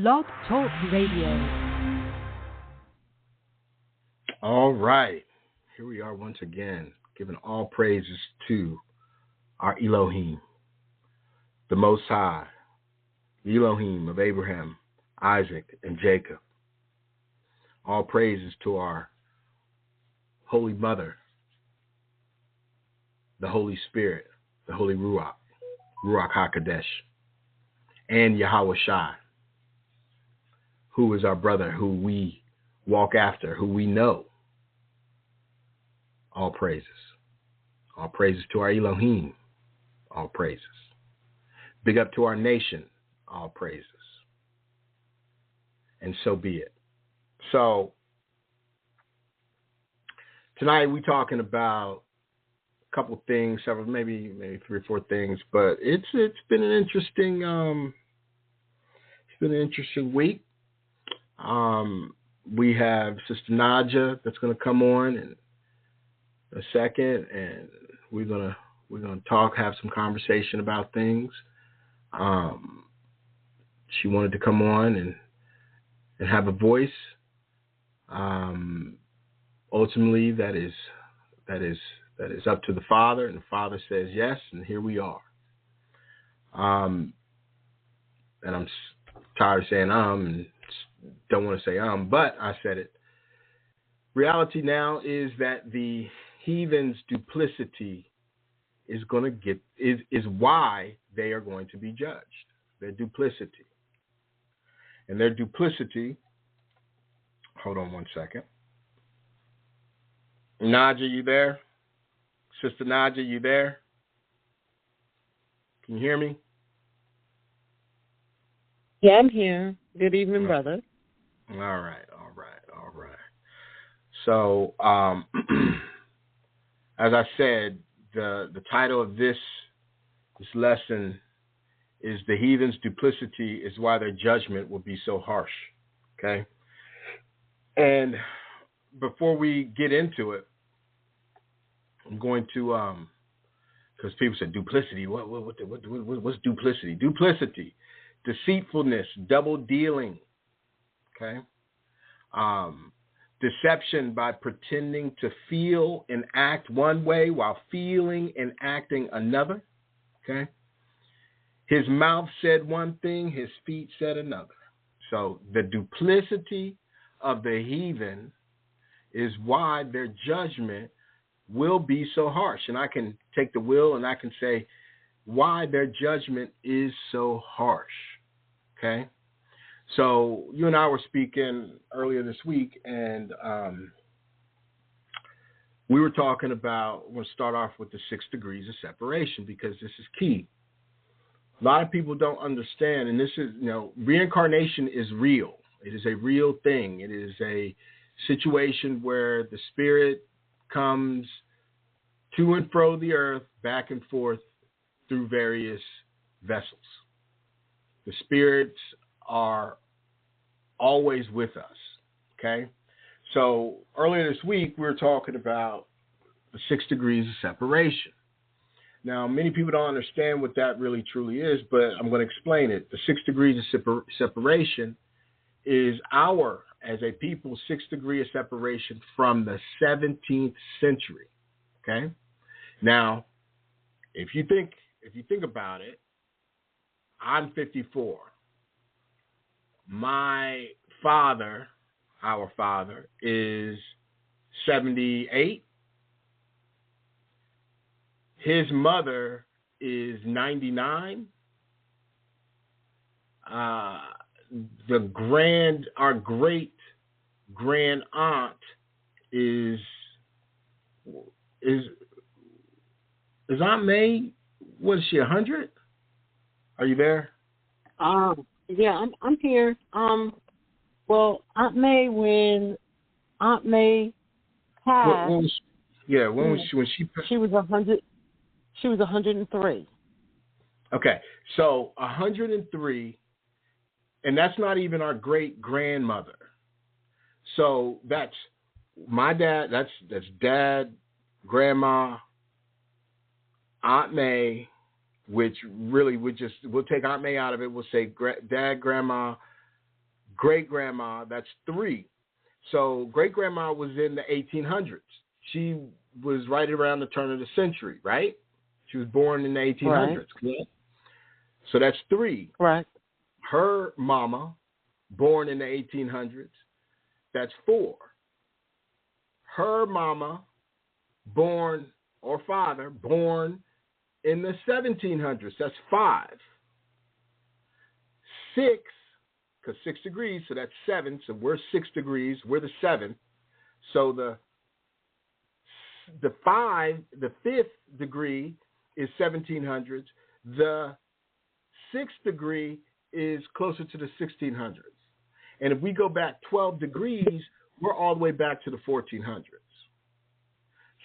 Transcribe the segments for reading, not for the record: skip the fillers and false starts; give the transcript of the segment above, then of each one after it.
Blog Talk Radio. All right. Here we are once again, giving all praises to our Elohim, the Most High, the Elohim of Abraham, Isaac, and Jacob. All praises to our Holy Mother, the Holy Spirit, the Holy Ruach HaKodesh, and Yahweh Shai, who is our brother, who we walk after, who we know. All praises. All praises to our Elohim. All praises. Big up to our nation. All praises. And so be it. So, tonight we're talking about a couple things, several, maybe 3 or 4 things, but it's been an interesting week. We have Sister Naja that's going to come on in a second, and we're gonna talk, have some conversation about things. She wanted to come on and have a voice. Ultimately, that is up to the Father, and the Father says yes, and here we are. And I'm tired of saying and don't want to say but I said it. Reality now is that the heathens' duplicity is why they are going to be judged. Their duplicity. And their duplicity, hold on one second. Naja, you there? Sister Naja, you there? Can you hear me? Yeah, I'm here. Good evening, brother. All right. So, as I said, the title of this lesson is "The Heathen's Duplicity is Why Their Judgment Will Be So Harsh." Okay? And before we get into it, I'm going to, because people said duplicity. What's duplicity? Duplicity, deceitfulness, double dealing. Okay? Deception by pretending to feel and act one way while feeling and acting another. Okay? His mouth said one thing, his feet said another. So the duplicity of the heathen is why their judgment will be so harsh. And I can take the will and I can say why their judgment is so harsh. Okay? So you and I were speaking earlier this week, and we were talking about, we'll start off with the 6 degrees of separation, because this is key. A lot of people don't understand, and this is, reincarnation is real. It is a real thing. It is a situation where the spirit comes to and fro the earth, back and forth through various vessels. The spirits are always with us, okay? So earlier this week, we were talking about the 6 degrees of separation. Now, many people don't understand what that really truly is, but I'm going to explain it. The 6 degrees of separation is our, as a people, 6 degree of separation from the 17th century, okay? Now, if you think about it, I'm 54. My father, our father, is 78. His mother is 99. Our great grand aunt is Aunt May? Was she 100? Are you there? Yeah, I'm here. Well, Aunt May, when Aunt May passed, when she was 100. She was 103. Okay, so 103, and that's not even our great grandmother. So that's my dad. That's dad, grandma, Aunt May, which really we'll take Aunt May out of it. We'll say dad, grandma, great-grandma, that's 3. So great-grandma was in the 1800s. She was right around the turn of the century, right? She was born in the 1800s. Right. So that's 3. Right. Her mama, born in the 1800s, that's 4. Her mama, born, or father, born in the 1700s, that's 5. 6, because 6 degrees, so that's 7. So we're 6 degrees, we're the 7th. So the 5th degree is 1700s. The 6th degree is closer to the 1600s. And if we go back 12 degrees, we're all the way back to the 1400s.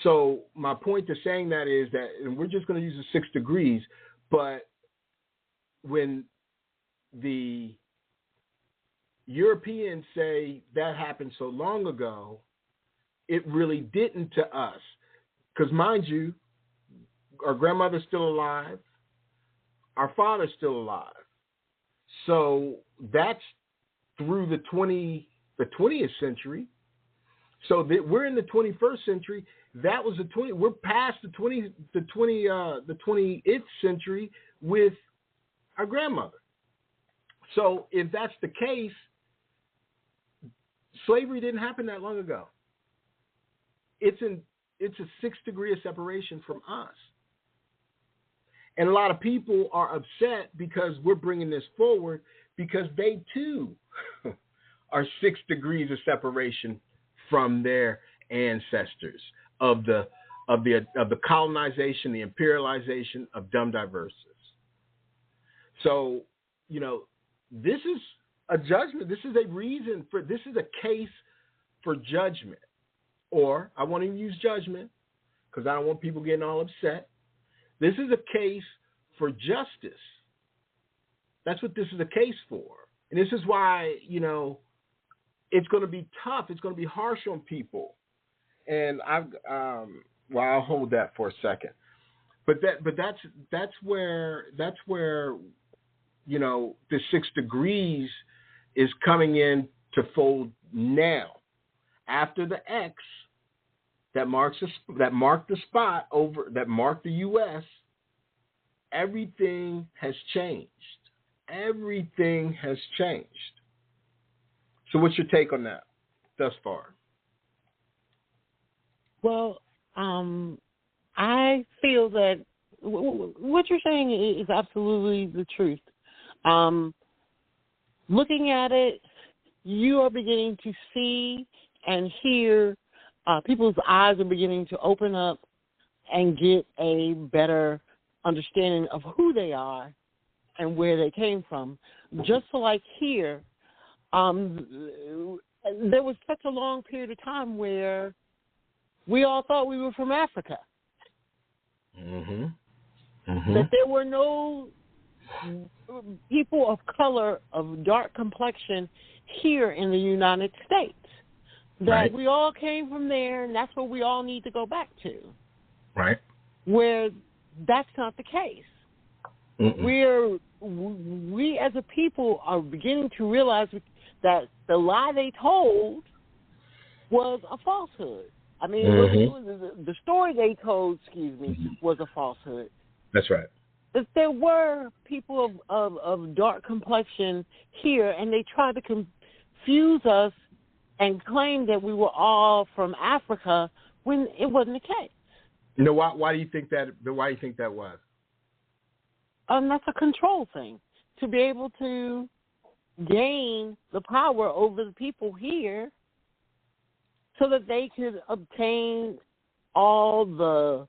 So my point to saying that is that, and we're just going to use the 6 degrees, but when the Europeans say that happened so long ago, it really didn't to us. Because mind you, our grandmother's still alive, our father's still alive. So that's through the 20th century. So we're in the 21st century. That was we're past the 20th century with our grandmother. So if that's the case, slavery didn't happen that long ago. It's a 6 degree of separation from us. And a lot of people are upset because we're bringing this forward because they too are 6 degrees of separation from their ancestors of the colonization, the imperialization of dumb diverses. So, this is a judgment. This is a reason this is a case for judgment. Or I won't even use judgment because I don't want people getting all upset. This is a case for justice. That's what this is a case for. And this is why, it's going to be tough. It's going to be harsh on people. And I'll hold that for a second. But that's where the 6 degrees is coming in to fold now. After the X that marked the spot over that marked the U.S., everything has changed. Everything has changed. So what's your take on that thus far? Well, I feel that what you're saying is absolutely the truth. Looking at it, you are beginning to see and hear, people's eyes are beginning to open up and get a better understanding of who they are and where they came from. Just like here, there was such a long period of time where we all thought we were from Africa. Mm-hmm. Mm-hmm. That there were no people of color, of dark complexion here in the United States. That right. We all came from there, and that's what we all need to go back to. Right. Where that's not the case. Mm-mm. We as a people are beginning to realize that the lie they told was a falsehood. I mean, the story they told, was a falsehood. That's right. That there were people of dark complexion here, and they tried to confuse us and claim that we were all from Africa when it wasn't the case. Why do you think that? Why do you think that was? That's a control thing. To be able to gain the power over the people here, so that they could obtain all the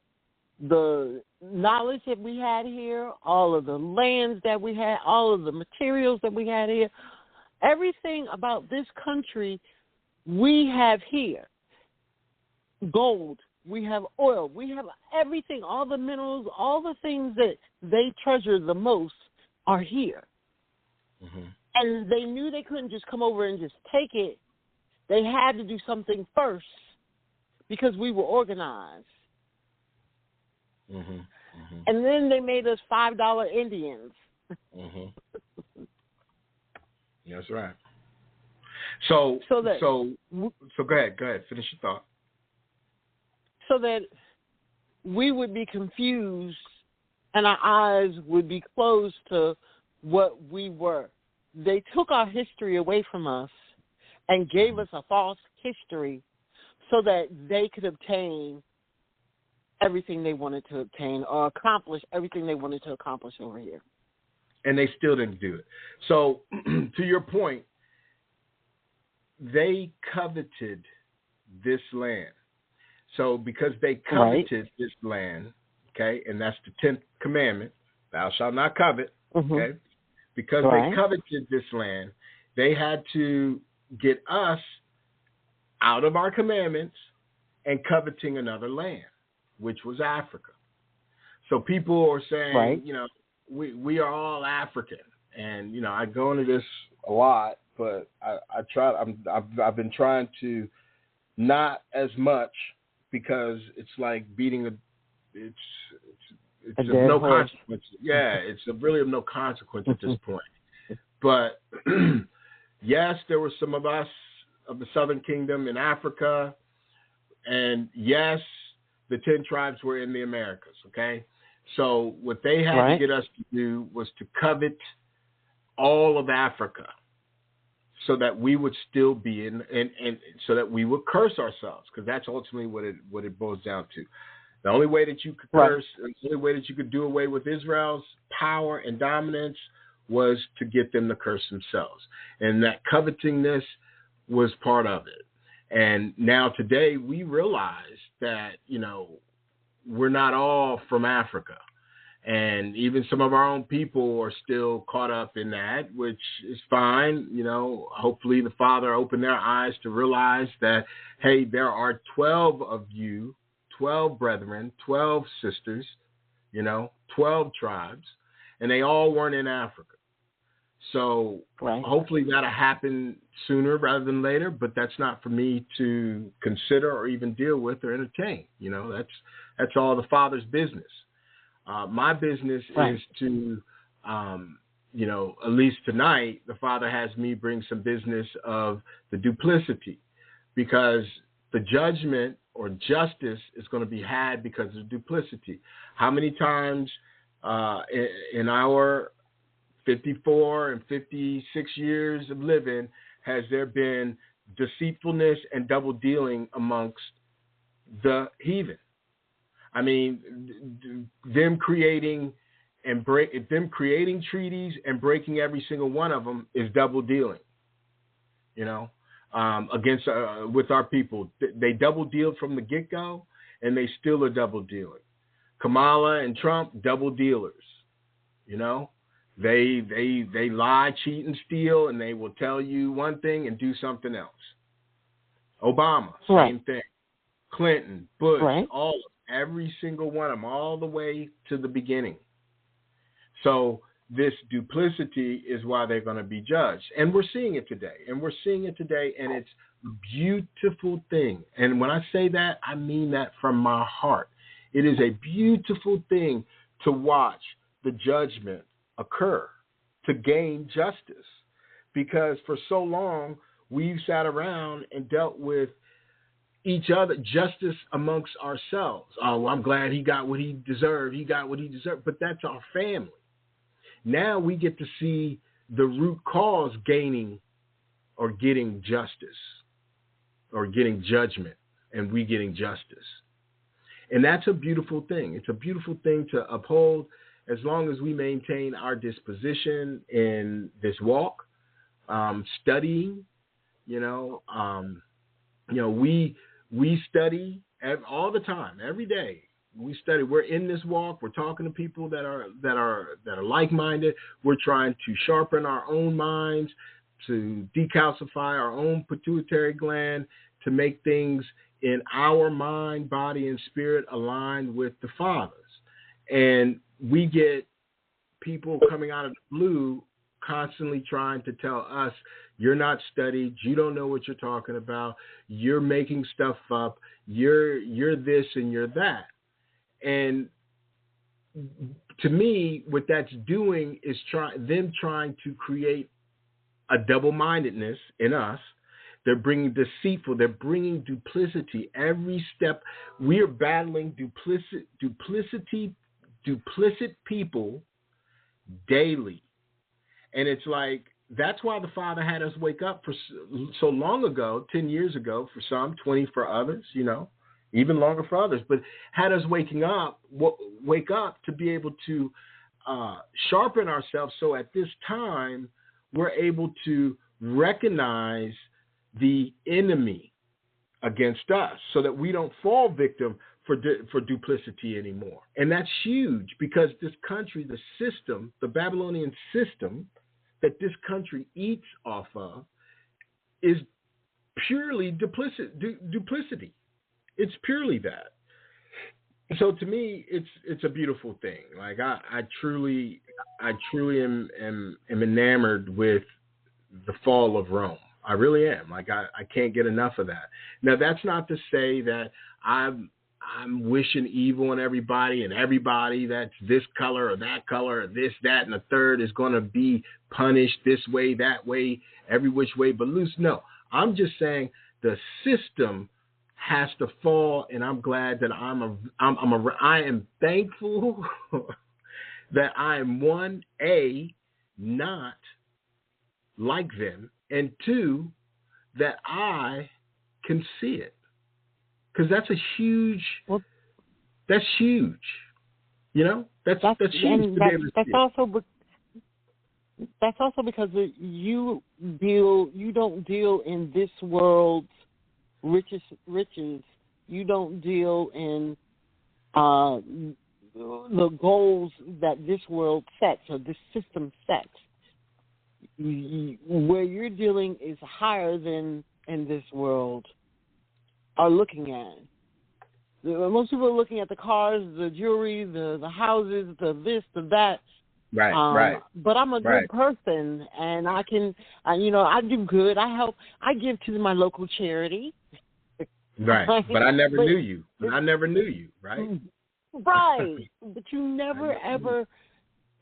knowledge that we had here, all of the lands that we had, all of the materials that we had here, everything about this country we have here. Gold, we have oil, we have everything, all the minerals, all the things that they treasure the most are here. Mm-hmm. And they knew they couldn't just come over and just take it. They had to do something first because we were organized. Mm-hmm. Mm-hmm. And then they made us $5 Indians. Mm-hmm. That's right. So go ahead, finish your thought. So that we would be confused and our eyes would be closed to what we were. They took our history away from us and gave us a false history so that they could obtain everything they wanted to obtain or accomplish everything they wanted to accomplish over here. And they still didn't do it. So, to your point, they coveted this land. So, because they coveted this land, okay, and that's the 10th commandment, thou shalt not covet, okay, because they coveted this land, they had to get us out of our commandments and coveting another land, which was Africa. So people are saying, you know, we are all African, and you know, I go into this a lot, but I've been trying to not as much because it's like beating it's of no consequence. Yeah, it's really of no consequence at this point. But yes, there were some of us of the Southern Kingdom in Africa, and yes, the 10 tribes were in the Americas. Okay. So what they had to get us to do was to covet all of Africa so that we would still be in, and so that we would curse ourselves, because that's ultimately what it boils down to. The only way that you could curse, the only way that you could do away with Israel's power and dominance was to get them to curse themselves. And that covetingness was part of it. And now today we realize that, you know, we're not all from Africa. And even some of our own people are still caught up in that, which is fine. You know, hopefully the Father opened their eyes to realize that, hey, there are 12 of you, 12 brethren, 12 sisters, you know, 12 tribes, and they all weren't in Africa. So hopefully that'll happen sooner rather than later, but that's not for me to consider or even deal with or entertain. You know, that's all the Father's business. My business is to, you know, at least tonight, the Father has me bring some business of the duplicity, because the judgment or justice is going to be had because of duplicity. How many times in our 54 and 56 years of living has there been deceitfulness and double dealing amongst the heathen? I mean, them creating treaties and breaking every single one of them is double dealing. You know, against with our people, they double dealed from the get go, and they still are double dealing. Kamala and Trump, double dealers. You know, they lie, cheat, and steal, and they will tell you one thing and do something else. Obama, same thing. Clinton, Bush, all of them. Every single one of them, all the way to the beginning. So this duplicity is why they're going to be judged. And we're seeing it today. And it's a beautiful thing. And when I say that, I mean that from my heart. It is a beautiful thing to watch the judgment occur, to gain justice. Because for so long, we've sat around and dealt with each other, justice amongst ourselves. Oh, well, I'm glad he got what he deserved. But that's our family. Now we get to see the root cause gaining or getting justice or getting judgment, and we getting justice. And that's a beautiful thing. It's a beautiful thing to uphold as long as we maintain our disposition in this walk, studying, we study all the time, every day. We study. We're in this walk. We're talking to people that are like-minded. We're trying to sharpen our own minds, to decalcify our own pituitary gland, to make things in our mind, body, and spirit aligned with the Father's. And we get people coming out of the blue constantly trying to tell us, you're not studied, you don't know what you're talking about, you're making stuff up, you're this and you're that. And to me, what that's doing is trying to create a double-mindedness in us They're bringing deceitful. They're bringing duplicity. Every step we are battling duplicit people daily. And it's like, that's why the Father had us wake up for so long ago, 10 years ago for some, 20 for others, even longer for others, but had us wake up to be able to sharpen ourselves. So at this time, we're able to recognize the enemy against us so that we don't fall victim for duplicity anymore. And that's huge because this country, the system, the Babylonian system that this country eats off of is purely duplicity. It's purely that. So to me, it's a beautiful thing. Like I truly am enamored with the fall of Rome. I really am. Like I can't get enough of that. Now that's not to say that I'm wishing evil on everybody and everybody that's this color or that color or this, that, and the third is going to be punished this way, that way, every which way but loose. No, I'm just saying the system has to fall, and I'm glad that I am thankful that I am one, A, not like them, and two, that I can see it. Because that's huge. That's huge. That's huge. That's also because you don't deal in this world's riches. You don't deal in the goals that this world sets or this system sets. Where you're dealing is higher than in this world are looking at. Most people are looking at the cars, the jewelry, the houses, the this, the that. Right. But I'm a good person, and I do good. I help. I give to my local charity. Right. But I never knew you. Right. Right. But you never ever.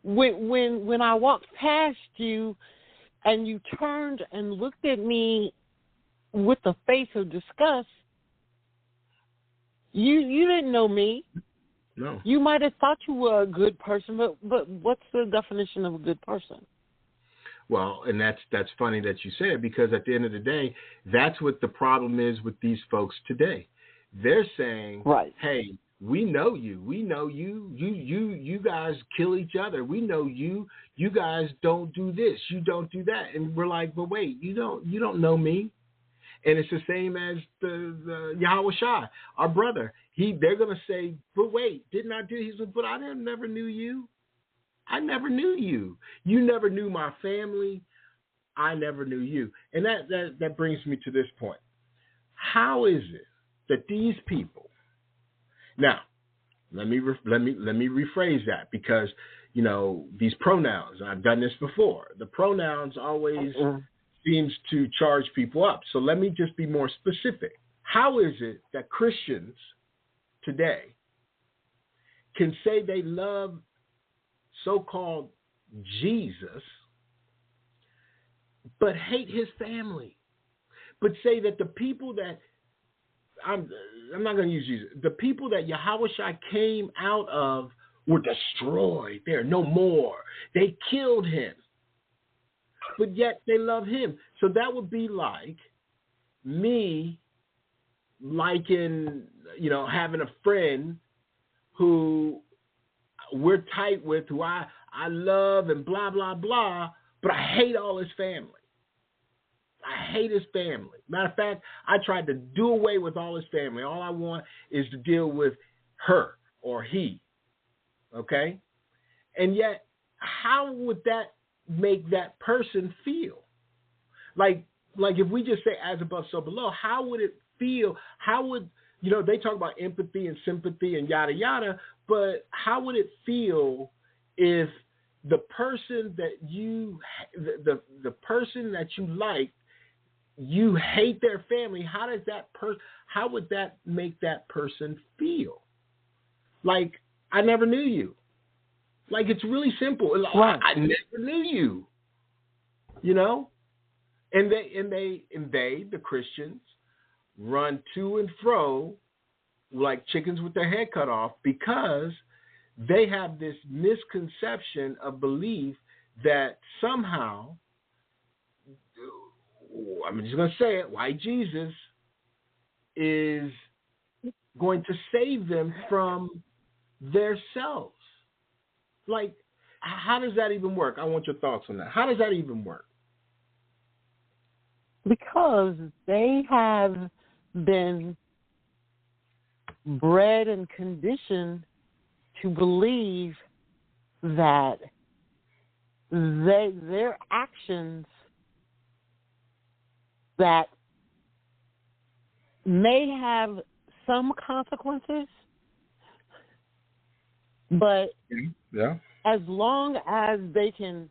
When I walked past you, and you turned and looked at me with a face of disgust. You didn't know me. No. You might have thought you were a good person, but what's the definition of a good person? Well, and that's funny that you say it, because at the end of the day, that's what the problem is with these folks today. They're saying, right, hey, we know you. We know you guys kill each other. We know you guys don't do this. You don't do that. And we're like, but wait, you don't know me. And it's the same as the Yahweh Shai, our brother. They're going to say, but wait, didn't I do? He said, but I never knew you. I never knew you. You never knew my family. I never knew you. And that brings me to this point. How is it that these people? Now, let me rephrase that, because these pronouns. I've done this before. The pronouns always seems to charge people up. So let me just be more specific. How is it that Christians today can say they love so-called Jesus, but hate his family, but say that the people that I'm not going to use Jesus, the people that Yahweh Shai came out of were destroyed. They're no more. They killed him. But yet they love him. So that would be like me liking, having a friend who we're tight with, who I love and blah, blah, blah, but I hate all his family. I hate his family. Matter of fact, I tried to do away with all his family. All I want is to deal with her or he. Okay? And yet, how would that make that person feel? Like if we just say as above, so below, how would it feel? How would, they talk about empathy and sympathy and yada, yada, but how would it feel if the person that the person that you like, you hate their family? How would that make that person feel? Like, I never knew you. Like, it's really simple. Right. I never knew you. And the Christians, run to and fro like chickens with their head cut off because they have this misconception of belief that somehow, I'm just going to say it, white Jesus is going to save them from their selves. Like, how does that even work? I want your thoughts on that. How does that even work? Because they have been bred and conditioned to believe that their actions that may have some consequences, but as long as they can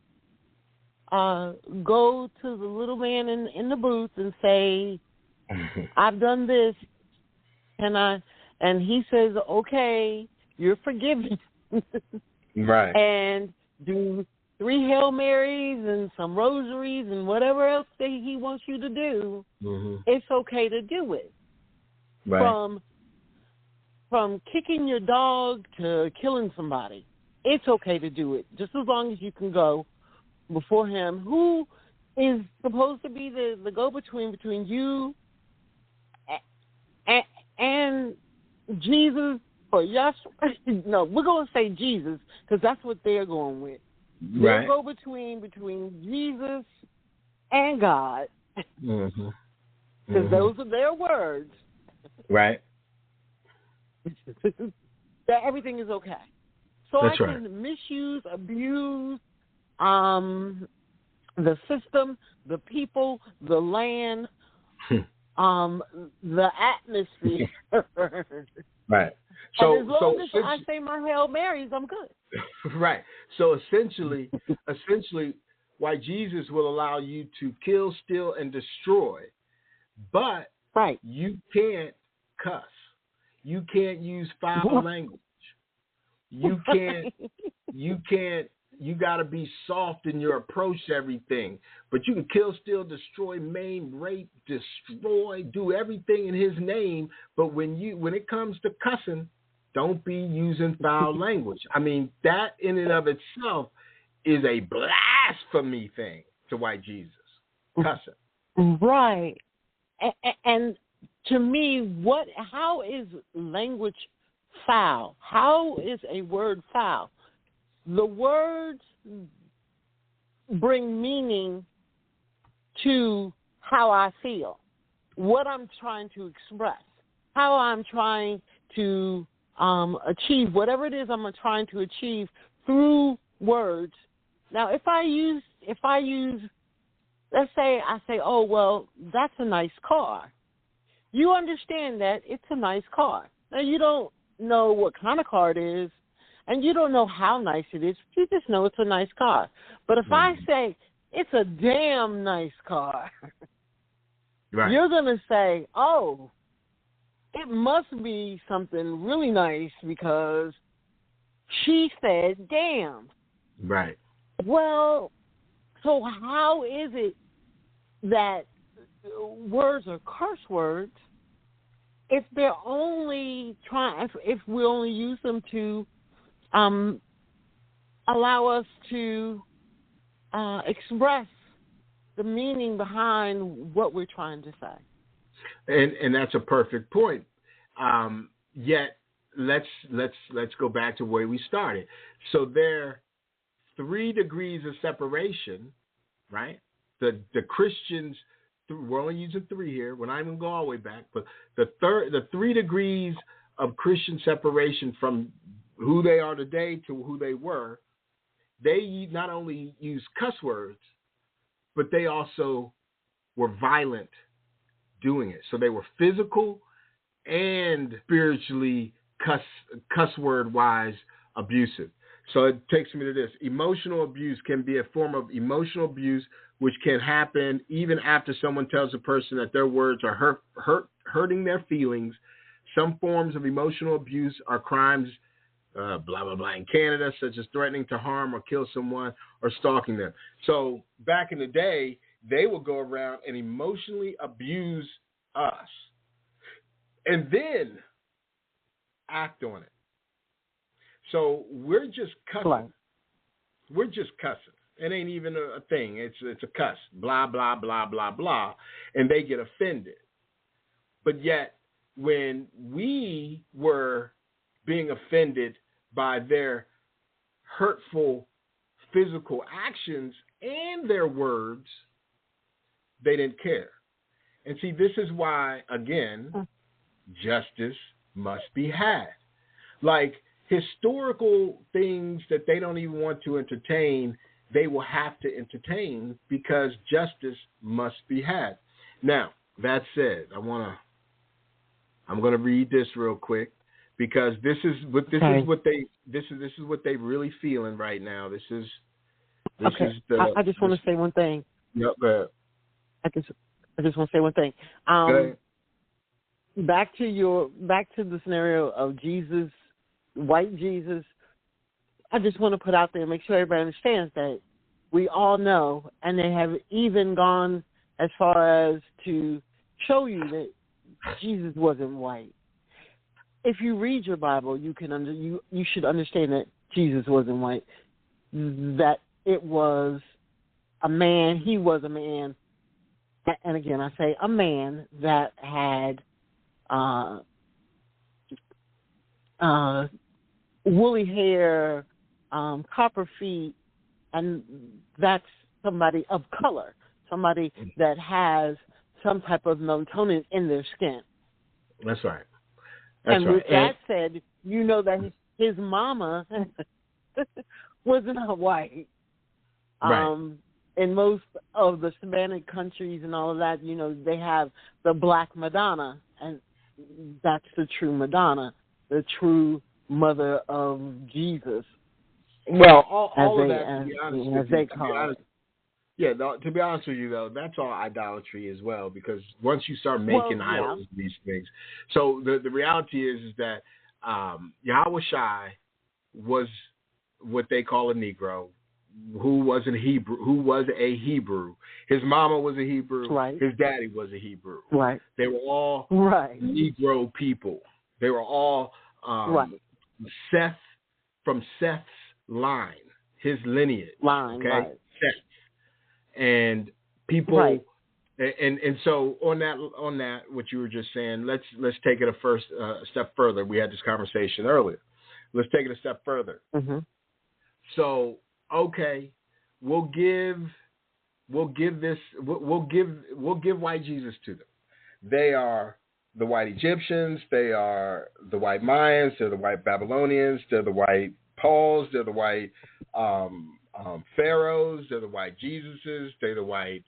go to the little man in the booth and say, I've done this, and he says, okay, you're forgiven. Right. And do 3 Hail Marys and some rosaries and whatever else that he wants you to do, it's okay to do it. Right. From kicking your dog to killing somebody, it's okay to do it, just as long as you can go before him, who is supposed to be the go-between between you and Jesus or Yahshua. No, we're going to say Jesus because that's what they're going with. Right. They'll go between Jesus and God because those are their words. Right. That everything is okay. So that's I can misuse, abuse the system, the people, the land, the atmosphere. Right. So as long as I say my Hail Marys, I'm good. Right. So essentially, why Jesus will allow you to kill, steal, and destroy, but you can't cuss. You can't use foul language. You can't. You got to be soft in your approach to everything. But you can kill, steal, destroy, maim, rape, destroy, do everything in his name. But when it comes to cussing, don't be using foul language. I mean, that in and of itself is a blasphemy thing to white Jesus. Cussing. Right. And to me, how is language foul? How is a word foul? The words bring meaning to how I feel, what I'm trying to express, how I'm trying to achieve whatever it is I'm trying to achieve through words. Now, if I use, let's say I say, oh, well, that's a nice car. You understand that it's a nice car. Now, you don't know what kind of car it is, and you don't know how nice it is. You just know it's a nice car. But if I say it's a damn nice car, you're going to say, oh, it must be something really nice because she said damn. Right. Well, so how is it that words are curse words if they're only if we only use them to allow us to express the meaning behind what we're trying to say. And that's a perfect point. Yet let's go back to where we started. So there are 3 degrees of separation, right? The Christians, we're only using 3 here. We're not even going to go all the way back, but the 3 degrees of Christian separation from who they are today to who they were, they not only use cuss words, but they also were violent doing it. So they were physical and spiritually cuss word wise abusive. So it takes me to this. Emotional abuse can be a form of emotional abuse, which can happen even after someone tells a person that their words are hurting their feelings. Some forms of emotional abuse are crimes, blah, blah, blah, in Canada, such as threatening to harm or kill someone or stalking them. So back in the day, they will go around and emotionally abuse us and then act on it. So we're just cussing. Right. We're just cussing. It ain't even a thing. It's a cuss. Blah, blah, blah, blah, blah. And they get offended. But yet, when we were being offended by their hurtful physical actions and their words, they didn't care. And see, this is why, again, justice must be had. Like historical things that they don't even want to entertain, they will have to entertain because justice must be had. Now, that said, I'm going to read this real quick because this is what they really feeling right now. This is I just want to say one thing. Yep, go ahead. I just want to say one thing. Back to the scenario of Jesus, white Jesus. I just want to put out there and make sure everybody understands that we all know, and they have even gone as far as to show you that Jesus wasn't white. If you read your Bible, you should understand that Jesus wasn't white. That it was a man. He was a man, and again, I say a man that had woolly hair, copper feet, and that's somebody of color, somebody that has some type of melatonin in their skin. That's right. With that said, you know that his mama was not white. Right. In most of the Hispanic countries and all of that, you know, they have the Black Madonna, and that's the true Madonna, the true mother of Jesus. Well, all of that, to be honest with you, to be honest with you, though, that's all idolatry as well, because once you start making idols of these things. So the reality is that Yahweh Shai was what they call a Negro, who was a Hebrew. His mama was a Hebrew. Right. His daddy was a Hebrew. Right. They were all Negro people. They were all Seth, from Seth's line, his lineage. Okay? Seth. And people and so on that what you were just saying, let's take it a step further. We had this conversation earlier. Let's take it a step further. Mm-hmm. So, okay, we'll give white Jesus to them. They are the white Egyptians, they are the white Mayans, they're the white Babylonians, they're the white Pauls, they're the white Pharaohs, they're the white Jesuses, they're the white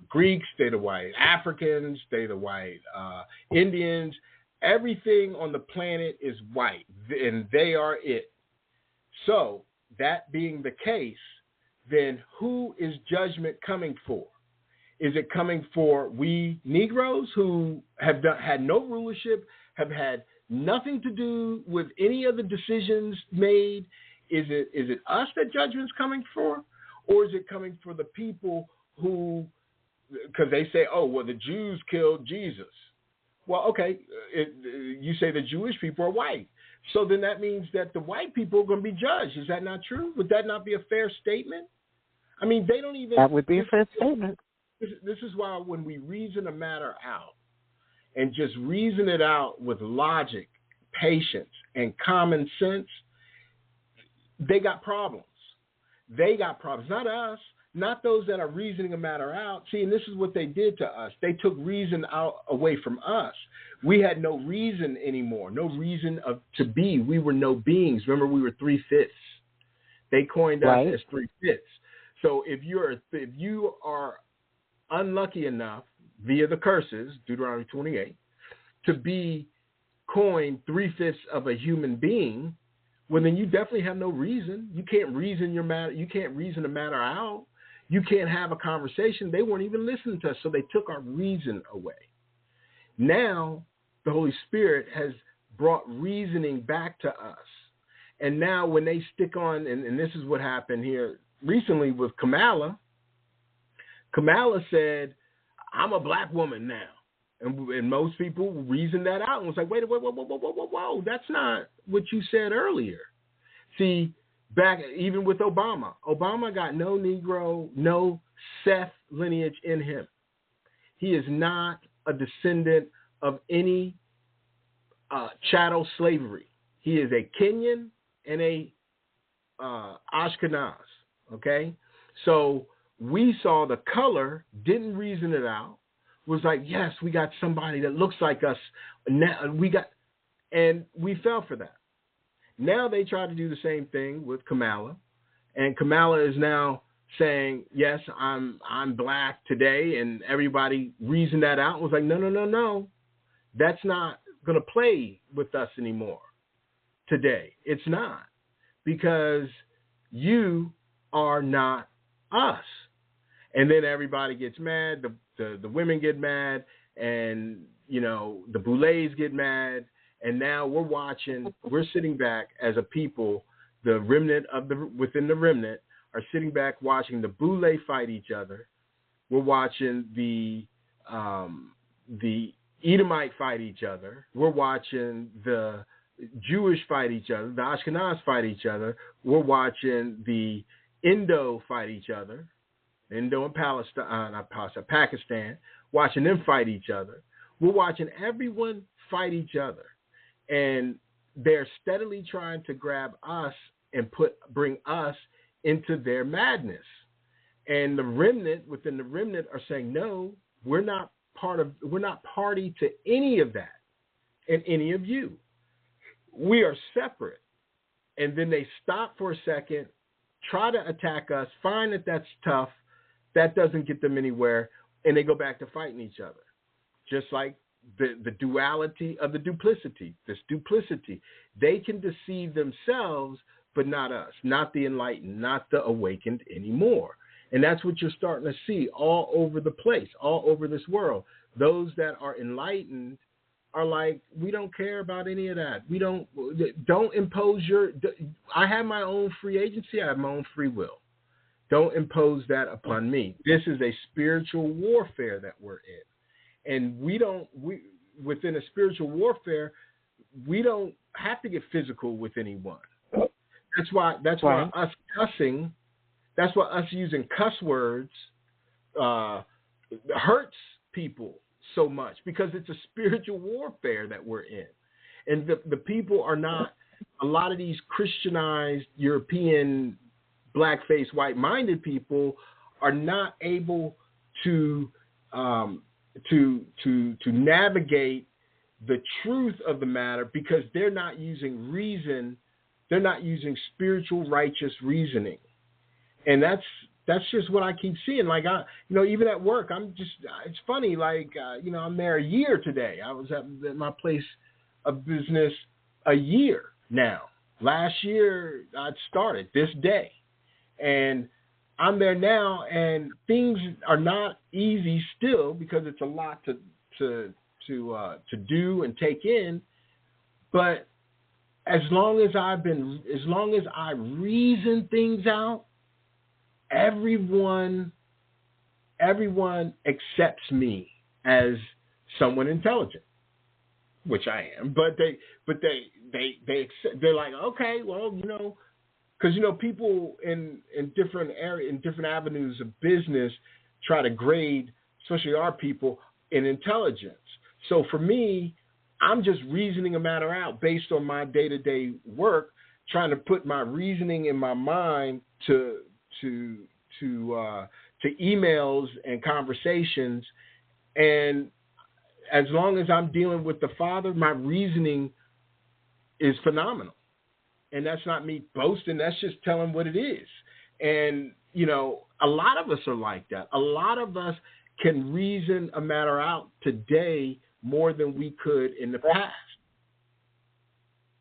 Greeks, they're the white Africans, they're the white Indians. Everything on the planet is white, and they are it. So, that being the case, then who is judgment coming for? Is it coming for we Negroes who have had no rulership, have had nothing to do with any of the decisions made? Is it us that judgment's coming for? Or is it coming for the people who, because they say, oh, well, the Jews killed Jesus. Well, okay, you say the Jewish people are white. So then that means that the white people are going to be judged. Is that not true? Would that not be a fair statement? I mean, they don't even... That would be a fair statement. This is why when we reason a matter out and just reason it out with logic, patience, and common sense, they got problems. They got problems, not us, not those that are reasoning a matter out. See, and this is what they did to us. They took reason away from us. We had no reason anymore, no reason to be. We were no beings. Remember, we were 3/5. They coined us as 3/5. So if you are unlucky enough via the curses, Deuteronomy 28, to be coined 3/5 of a human being, well, then you definitely have no reason. You can't reason your matter. You can't reason a matter out. You can't have a conversation. They weren't even listening to us, so they took our reason away. Now, the Holy Spirit has brought reasoning back to us. And now when they stick on, and this is what happened here recently with Kamala, Kamala said, I'm a black woman now. And most people reasoned that out and was like, whoa, that's not what you said earlier. See, back even with Obama got no Negro, no Seth lineage in him. He is not a descendant of any chattel slavery. He is a Kenyan and a Ashkenaz, okay? So we saw the color, didn't reason it out, was like, yes, we got somebody that looks like us. Now and we fell for that. Now they try to do the same thing with Kamala, and Kamala is now saying, yes, I'm black today, and everybody reasoned that out and was like, no, that's not going to play with us anymore today. It's not, because you are not us. And then everybody gets mad. The women get mad, and the boulets get mad. And now we're sitting back as a people, the remnant within the remnant are sitting back watching the boule fight each other. We're watching the Edomite fight each other. We're watching the Jewish fight each other. The Ashkenaz fight each other. We're watching the Indo fight each other. Indo and Pakistan, watching them fight each other. We're watching everyone fight each other. And they're steadily trying to grab us and bring us into their madness. And the remnant within the remnant are saying, no, we're not party to any of that and any of you. We are separate. And then they stop for a second, try to attack us, find that that's tough. That doesn't get them anywhere, and they go back to fighting each other. Just like the duality of the duplicity, this duplicity. They can deceive themselves, but not us, not the enlightened, not the awakened anymore. And that's what you're starting to see all over the place, all over this world. Those that are enlightened are like, we don't care about any of that. We don't impose I have my own free agency. I have my own free will. Don't impose that upon me. This is a spiritual warfare that we're in. And within a spiritual warfare, we don't have to get physical with anyone. That's why us cussing, that's why us using cuss words hurts people so much, because it's a spiritual warfare that we're in. And the people are not, a lot of these Christianized European black-faced, white-minded people are not able to navigate the truth of the matter, because they're not using reason, they're not using spiritual righteous reasoning. And that's just what I keep seeing. Like, even at work, it's funny, like, I'm there a year today. I was at my place of business a year now. Last year I started this day. And I'm there now, and things are not easy still, because it's a lot to do and take in. But as long as I reason things out, everyone accepts me as someone intelligent, which I am. But they accept, they're like, okay, well, because people in different areas, in different avenues of business, try to grade, especially our people, in intelligence. So for me, I'm just reasoning a matter out based on my day-to-day work, trying to put my reasoning in my mind to emails and conversations. And as long as I'm dealing with the Father, my reasoning is phenomenal. And that's not me boasting. That's just telling what it is. And, a lot of us are like that. A lot of us can reason a matter out today more than we could in the past.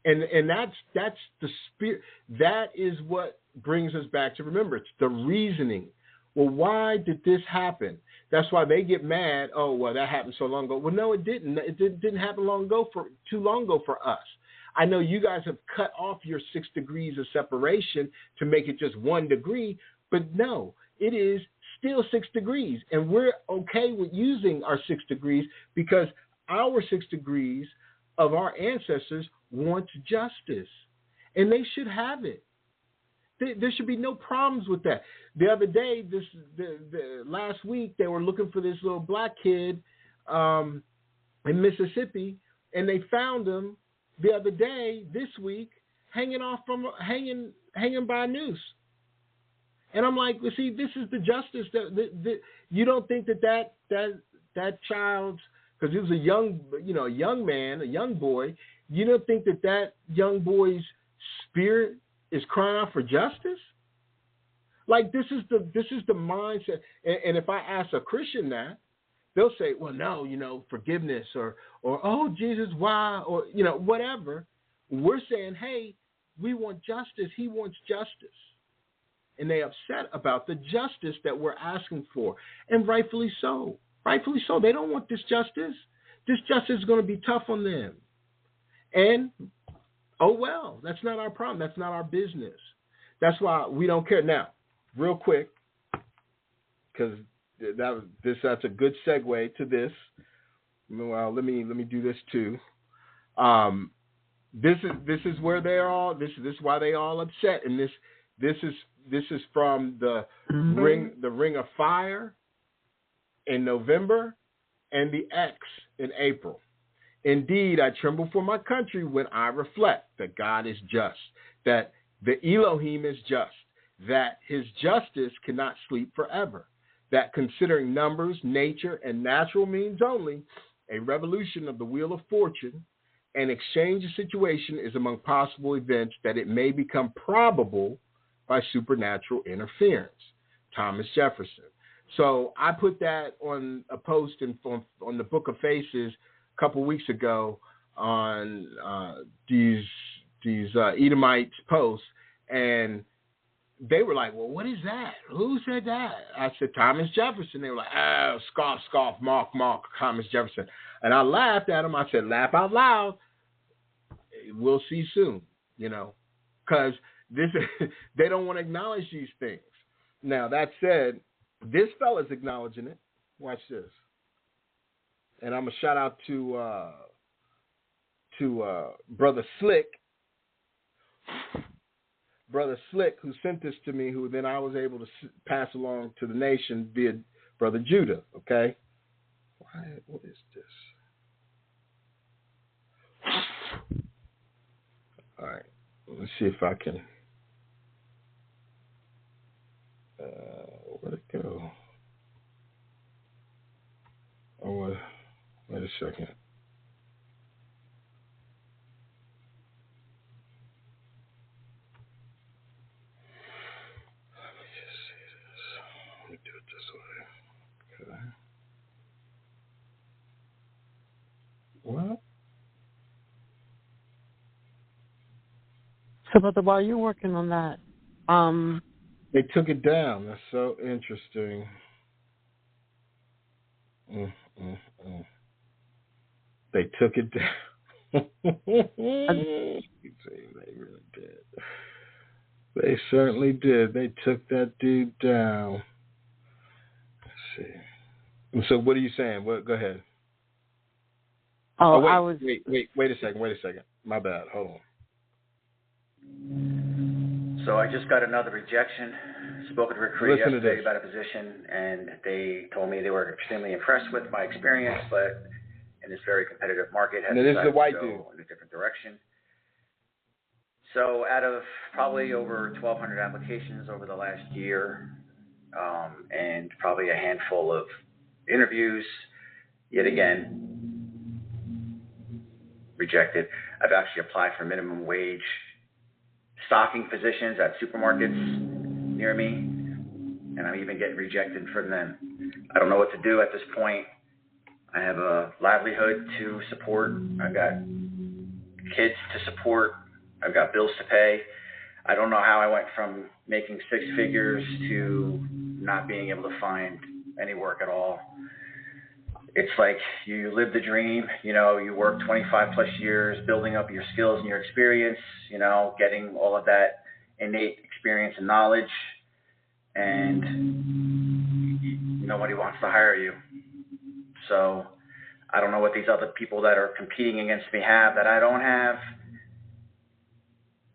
And that's the spirit. That is what brings us back to remember. It's the reasoning. Well, why did this happen? That's why they get mad. Oh, well, that happened so long ago. Well, no, it didn't. It didn't happen too long ago for us. I know you guys have cut off your 6 degrees of separation to make it just 1 degree, but no, it is still 6 degrees. And we're okay with using our 6 degrees because our 6 degrees of our ancestors wants justice. And they should have it. There should be no problems with that. The other day, the last week, they were looking for this little black kid in Mississippi, and they found him the other day, this week, hanging by a noose. And I'm like, well, see, this is the justice that you don't think that child's, because he was a young man, a young boy. You don't think that young boy's spirit is crying out for justice? Like this is the mindset. And if I ask a Christian that, they'll say, well, no, forgiveness or oh Jesus, why, or whatever. We're saying, hey, we want justice. He wants justice. And they upset about the justice that we're asking for. And rightfully so. Rightfully so. They don't want this justice. This justice is going to be tough on them. And, oh, well, that's not our problem. That's not our business. That's why we don't care. Now, real quick, because that's a good segue to this. Well, let me do this too. This is where they're all. This is why they all upset. And this is from the Ring of Fire in November and the X in April. Indeed, I tremble for my country when I reflect that God is just, that the Elohim is just, that his justice cannot sleep forever, that considering numbers, nature, and natural means only, a revolution of the wheel of fortune and exchange of situation is among possible events that it may become probable by supernatural interference. Thomas Jefferson. So I put that on a post on the Book of Faces a couple weeks ago on these Edomites posts, and they were like, well, what is that? Who said that? I said, Thomas Jefferson. They were like, oh, scoff, mock, Thomas Jefferson. And I laughed at them. I said, laugh out loud. We'll see soon, because they don't want to acknowledge these things. Now, that said, this fella's acknowledging it. Watch this. And I'm going to shout out to Brother Slick. Brother Slick, who sent this to me, who then I was able to pass along to the nation via Brother Judah, okay? What is this? All right, let's see if I can. Where'd it go? Oh, wait a second. Let me just see this. Let me do it this way. Okay. Well. So, Brother, while you're working on that, they took it down. That's so interesting. They took it down. They really did. They certainly did. They took that dude down. Let's see. And so, what are you saying? Go ahead. Wait a second. My bad. Hold on. So I just got another rejection. Spoke to a recruiter yesterday about a position, and they told me they were extremely impressed with my experience, but in this very competitive market, had decided to go in a different direction. So out of probably over 1,200 applications over the last year, and probably a handful of interviews, yet again, rejected. I've actually applied for minimum wage stocking positions at supermarkets near me, and I'm even getting rejected from them. I don't know what to do at this point. I have a livelihood to support. I've got kids to support. I've got bills to pay. I don't know how I went from making 6 figures to not being able to find any work at all. It's like you live the dream, you work 25 plus years building up your skills and your experience, getting all of that innate experience and knowledge. And nobody wants to hire you. So I don't know what these other people that are competing against me have that I don't have,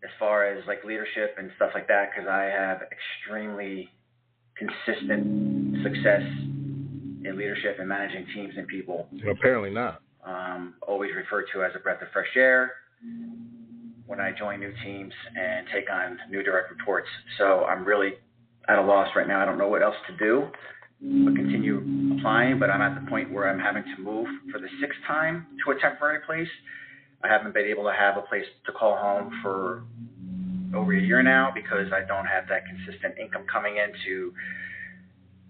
as far as like leadership and stuff like that, because I have extremely consistent success in leadership and managing teams and people. Apparently not. Always referred to as a breath of fresh air when I join new teams and take on new direct reports. So I'm really at a loss right now. I don't know what else to do but continue applying, but I'm at the point where I'm having to move for the 6th time to a temporary place. I haven't been able to have a place to call home for over a year now because I don't have that consistent income coming in to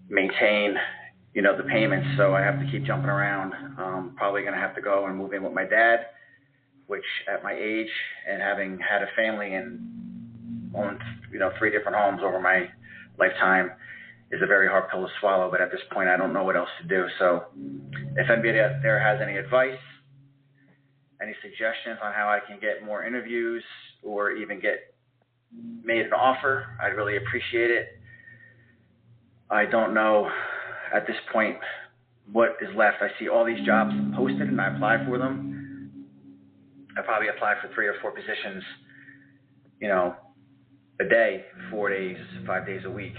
maintain, the payments. So I have to keep jumping around. Probably going to have to go and move in with my dad, which at my age and having had a family and owned, 3 different homes over my lifetime is a very hard pill to swallow. But at this point, I don't know what else to do. So if anybody out there has any advice, any suggestions on how I can get more interviews or even get made an offer, I'd really appreciate it. I don't know at this point what is left. I see all these jobs posted and I apply for them. I probably apply for 3 or 4 positions, a day, 4 days, 5 days a week.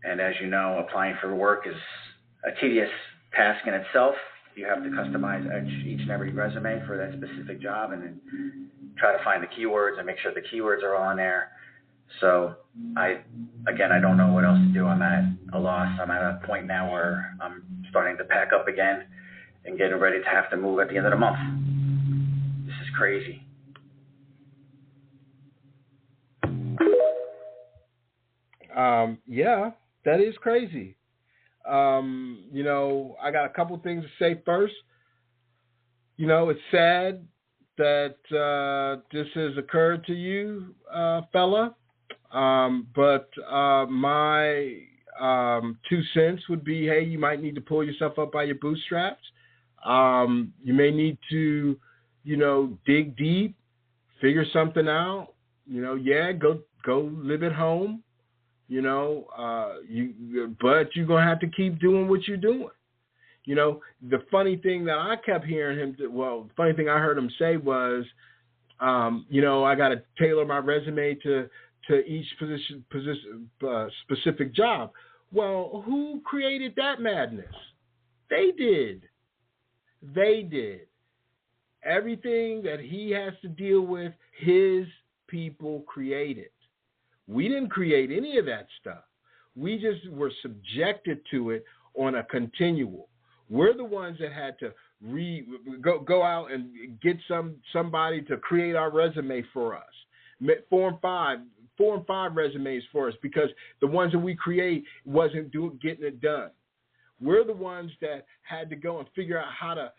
And as you know, applying for work is a tedious task in itself. You have to customize each and every resume for that specific job and then try to find the keywords and make sure the keywords are all in there. So I don't know what else to do. I'm at a loss. I'm at a point now where I'm starting to pack up again and getting ready to have to move at the end of the month. This is crazy. Yeah, that is crazy. I got a couple things to say first. It's sad that this has occurred to you, fella. But my 2 cents would be, hey, you might need to pull yourself up by your bootstraps. You may need to, dig deep, figure something out. Go live at home. But you're gonna have to keep doing what you're doing. The funny thing that I kept hearing him, the funny thing I heard him say was, I got to tailor my resume to each specific job. Well, who created that madness? They did. Everything that he has to deal with, his people created. We didn't create any of that stuff. We just were subjected to it on a continual. We're the ones that had to go out and get somebody to create our resume for us. 4 and 5 resumes for us because the ones that we create wasn't getting it done. We're the ones that had to go and figure out how to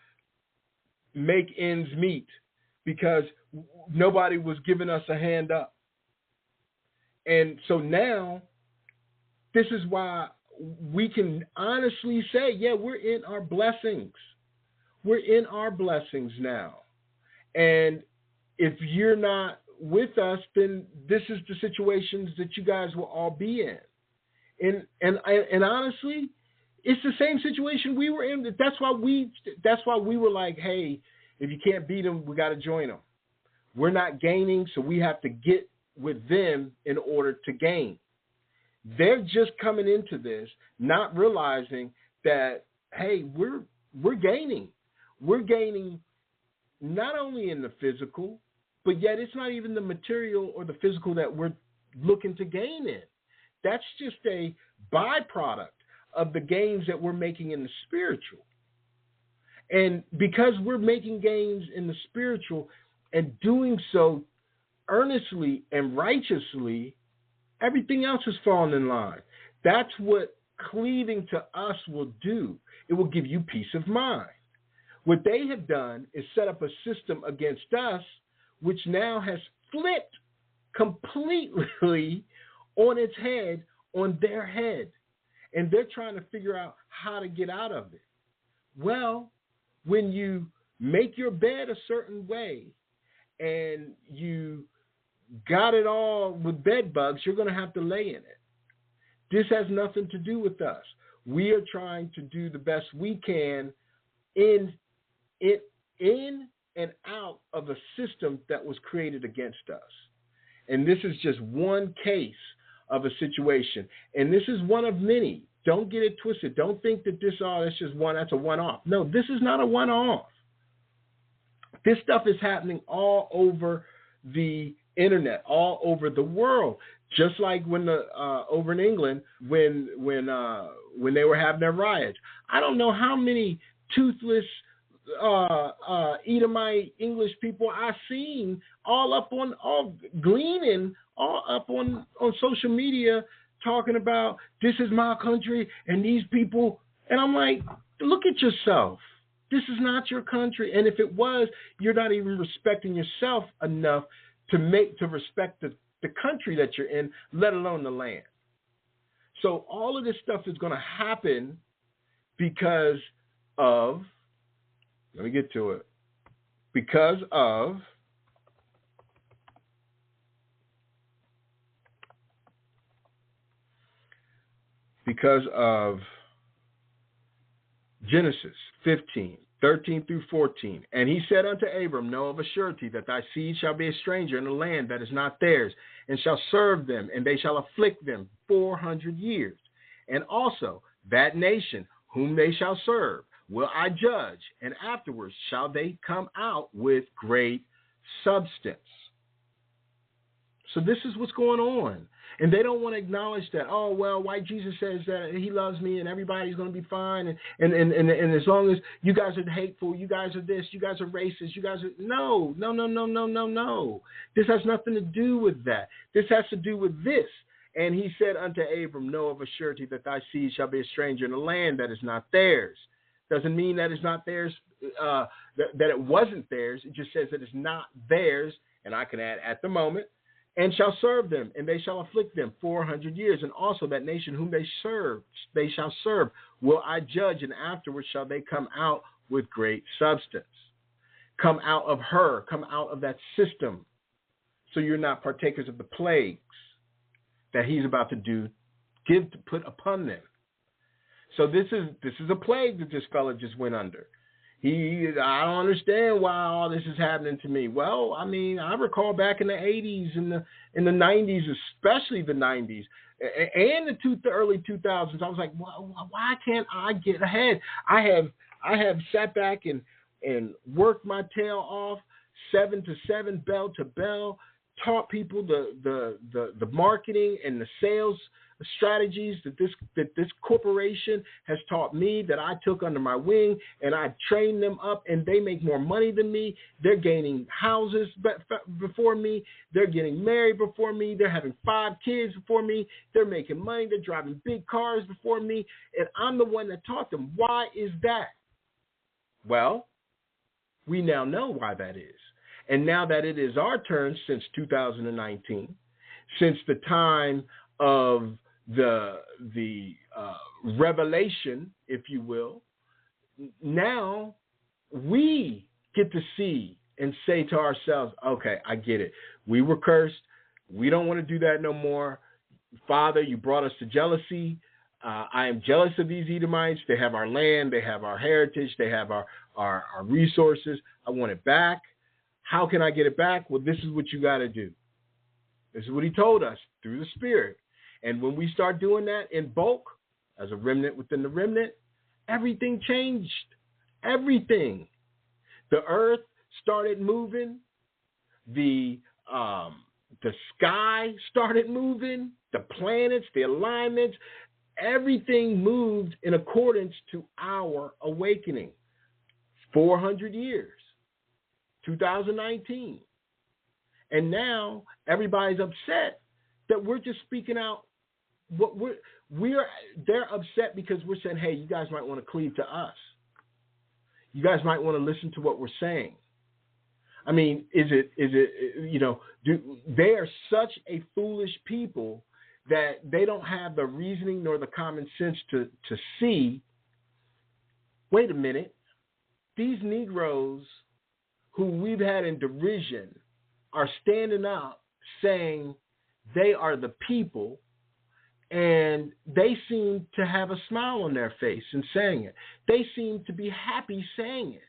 make ends meet because nobody was giving us a hand up. And so now, this is why we can honestly say, yeah, we're in our blessings. We're in our blessings now. And if you're not with us, then this is the situations that you guys will all be in. And honestly, it's the same situation we were in. That's why we were like, hey, if you can't beat them, we got to join them. We're not gaining, so we have to get with them in order to gain. They're just coming into this not realizing that, hey, we're gaining. We're gaining not only in the physical, but yet it's not even the material or the physical that we're looking to gain in. That's just a byproduct of the gains that we're making in the spiritual. And because we're making gains in the spiritual and doing so earnestly and righteously, everything else is falling in line. That's what cleaving to us will do. It will give you peace of mind. What they have done is set up a system against us, which now has flipped completely on its head, on their head. And they're trying to figure out how to get out of it. Well, when you make your bed a certain way and you got it all with bed bugs, you're going to have to lay in it. This has nothing to do with us. We are trying to do the best we can in and out of a system that was created against us. And this is just one case of a situation. And this is one of many. Don't get it twisted. Don't think that that's just one, that's a one-off. No, this is not a one-off. This stuff is happening all over the internet, all over the world. Just like when over in England, when they were having their riots. I don't know how many toothless Edomite English people I've seen gleaning all up on social media talking about this is my country and these people. And I'm like, look at yourself. This is not your country. And if it was, you're not even respecting yourself enough to respect the country that you're in, let alone the land. So all of this stuff is going to happen because of, let me get to it, because of Genesis 15, 13 through 14. And he said unto Abram, know of a surety that thy seed shall be a stranger in a land that is not theirs, and shall serve them, and they shall afflict them 400 years. And also that nation whom they shall serve will I judge, and afterwards shall they come out with great substance. So this is what's going on. And they don't want to acknowledge that, oh, well, white Jesus says that he loves me and everybody's going to be fine. And as long as you guys are hateful, you guys are this, you guys are racist, you guys are, no. This has nothing to do with that. This has to do with this. And he said unto Abram, know of a surety that thy seed shall be a stranger in a land that is not theirs. Doesn't mean that it's not theirs, that it wasn't theirs. It just says that it's not theirs. And I can add at the moment. And shall serve them, and they shall afflict them 400 years. And also that nation whom they shall serve, will I judge, and afterwards shall they come out with great substance. Come out of her, come out of that system, so you're not partakers of the plagues that he's about to put upon them. So this is a plague that this fella just went under. I don't understand why all this is happening to me. Well, I mean, I recall back in the 80s and in the 90s, especially the 90s, and the early 2000s, I was like, why can't I get ahead? I have sat back and worked my tail off, 7 to 7, bell to bell, taught people the marketing and the sales strategies that this corporation has taught me, that I took under my wing, and I trained them up, and they make more money than me. They're gaining houses before me. They're getting married before me. They're having 5 kids before me. They're making money. They're driving big cars before me, and I'm the one that taught them. Why is that? Well, we now know why that is. And now that it is our turn since 2019, since the time of the revelation, if you will, now we get to see and say to ourselves, okay, I get it. We were cursed. We don't want to do that no more. Father, you brought us to jealousy. I am jealous of these Edomites. They have our land. They have our heritage. They have our resources. I want it back. How can I get it back? Well, this is what you got to do. This is what he told us through the Spirit. And when we start doing that in bulk, as a remnant within the remnant, everything changed. Everything. The earth started moving. The sky started moving. The planets, the alignments, everything moved in accordance to our awakening. 400 years. 2019. And now everybody's upset that we're just speaking out what they're upset because we're saying, hey, you guys might want to cleave to us. You guys might want to listen to what we're saying. I mean, they are such a foolish people that they don't have the reasoning nor the common sense to see, wait a minute, these Negroes who we've had in derision are standing up saying they are the people, And they seem to have a smile on their face in saying it. They seem to be happy saying it.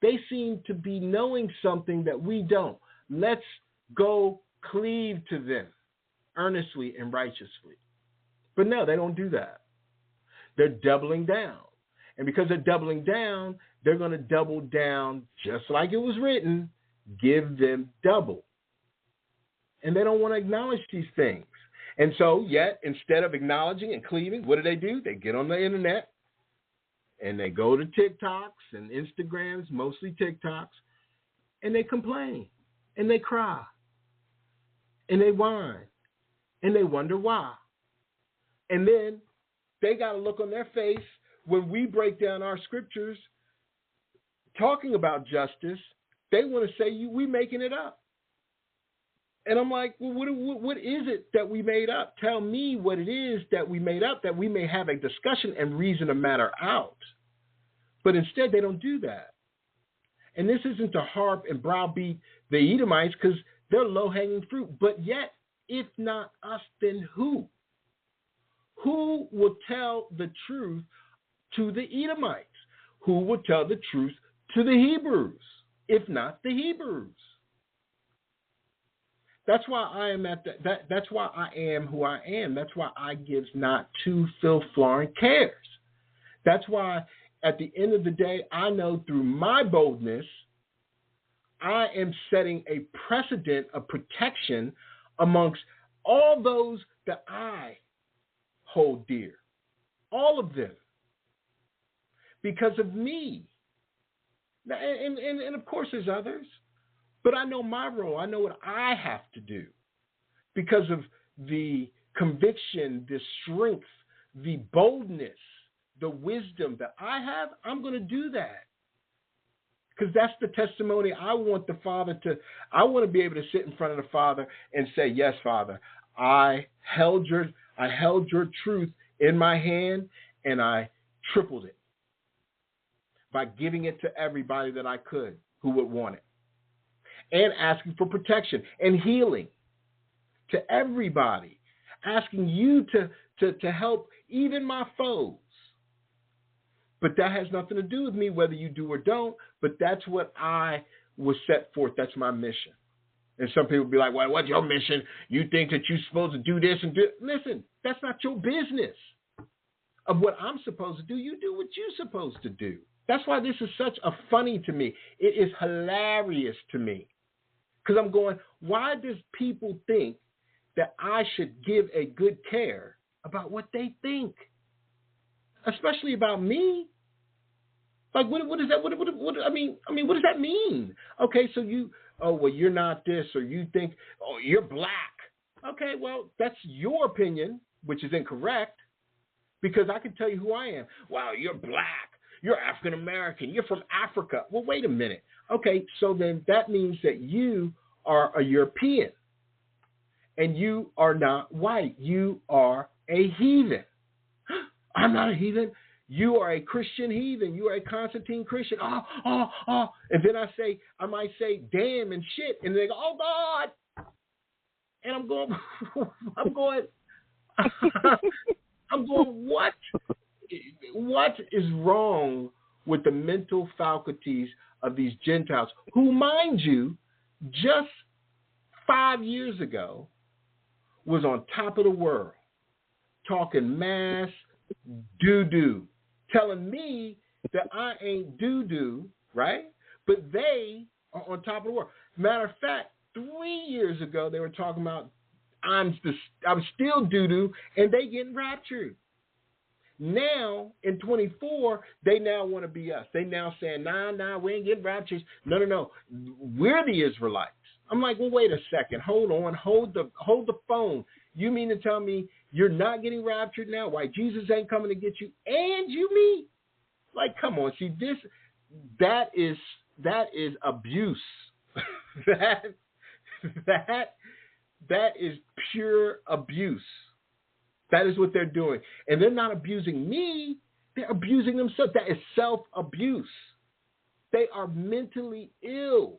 They seem to be knowing something that we don't. Let's go cleave to them earnestly and righteously. But no, they don't do that. They're doubling down. And because they're doubling down, they're going to double down just like it was written, give them double. And they don't want to acknowledge these things. And so, yet, instead of acknowledging and cleaving, what do? They get on the internet and they go to TikToks and Instagrams, mostly TikToks, and they complain and they cry and they whine and they wonder why. And then they got a look on their face when we break down our scriptures talking about justice. They want to say we making it up. And I'm like, well, what is it that we made up? Tell me what it is that we made up, that we may have a discussion and reason a matter out. But instead, they don't do that. And this isn't to harp and browbeat the Edomites because they're low-hanging fruit. But yet, if not us, then who? Who will tell the truth to the Edomites? Who will tell the truth to the Hebrews, if not the Hebrews? That's why I am that's why I am who I am. That's why I gives not two filth flooring cares. That's why at the end of the day, I know through my boldness, I am setting a precedent of protection amongst all those that I hold dear. All of them. Because of me. And of course there's others. But I know my role. I know what I have to do because of the conviction, the strength, the boldness, the wisdom that I have. I'm going to do that because that's the testimony I want the Father to. I want to be able to sit in front of the Father and say, yes, Father, I held your truth in my hand and I tripled it by giving it to everybody that I could who would want it. And asking for protection and healing to everybody. Asking you to help even my foes. But that has nothing to do with me, whether you do or don't. But that's what I was set forth. That's my mission. And some people be like, well, what's your mission? You think that you're supposed to do this and do it. Listen, that's not your business. Of what I'm supposed to do, you do what you're supposed to do. That's why this is such a funny to me. It is hilarious to me. Because I'm going, why does people think that I should give a good care about what they think? Especially about me? Like, what is that? I mean, what does that mean? Okay, so you're not this, or you think, you're black. Okay, well, that's your opinion, which is incorrect, because I can tell you who I am. Wow, you're black. You're African American. You're from Africa. Well, wait a minute. Okay, so then that means that you are a European and you are not white. You are a heathen. I'm not a heathen. You are a Christian heathen. You are a Constantine Christian. And then I might say, damn and shit. And they go, oh God. And I'm going, what? What is wrong with the mental faculties of these Gentiles who, mind you, just 5 years ago was on top of the world, talking mass doo-doo, telling me that I ain't doo-doo, right? But they are on top of the world. Matter of fact, 3 years ago, they were talking about I'm still doo-doo, and they getting raptured. Now, in 24, they now want to be us. They now saying, nah, we ain't getting raptured. No. We're the Israelites. I'm like, well, wait a second. Hold on. Hold the phone. You mean to tell me you're not getting raptured now? Why, Jesus ain't coming to get you and you me? Like, come on. See, that is abuse. that is pure abuse. That is what they're doing. And they're not abusing me. They're abusing themselves. That is self-abuse. They are mentally ill.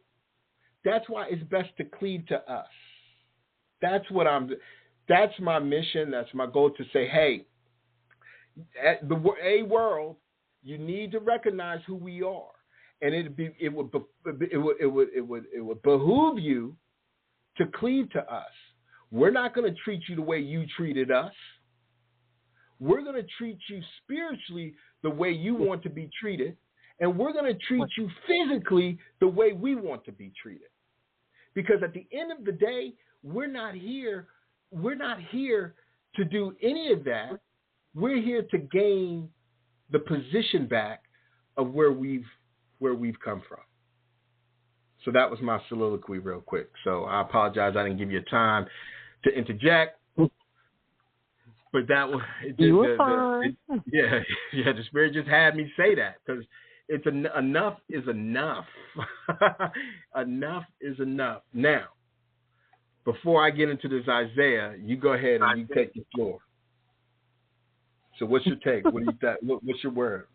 That's why it's best to cleave to us. That's what That's my mission. That's my goal, to say, hey, at the world, you need to recognize who we are, and it would behoove you to cleave to us. We're not going to treat you the way you treated us. We're going to treat you spiritually the way you want to be treated, and we're going to treat you physically the way we want to be treated. Because at the end of the day, we're not here to do any of that. We're here to gain the position back of where we've come from. So that was my soliloquy real quick. So I apologize I didn't give you time to interject. But that was the Spirit just had me say that, because it's enough is enough. Enough is enough. Now, before I get into this Isaiah, you go ahead and you take the floor. So what's your take? What do you think? What's your word?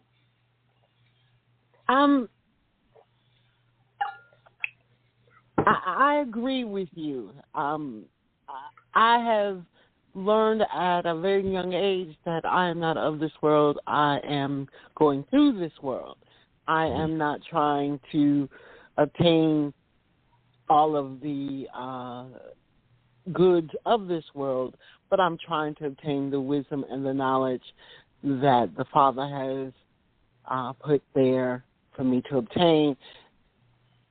I agree with you. I have learned at a very young age that I am not of this world. I am going through this world. I am not trying to obtain all of the goods of this world, but I'm trying to obtain the wisdom and the knowledge that the Father has put there for me to obtain,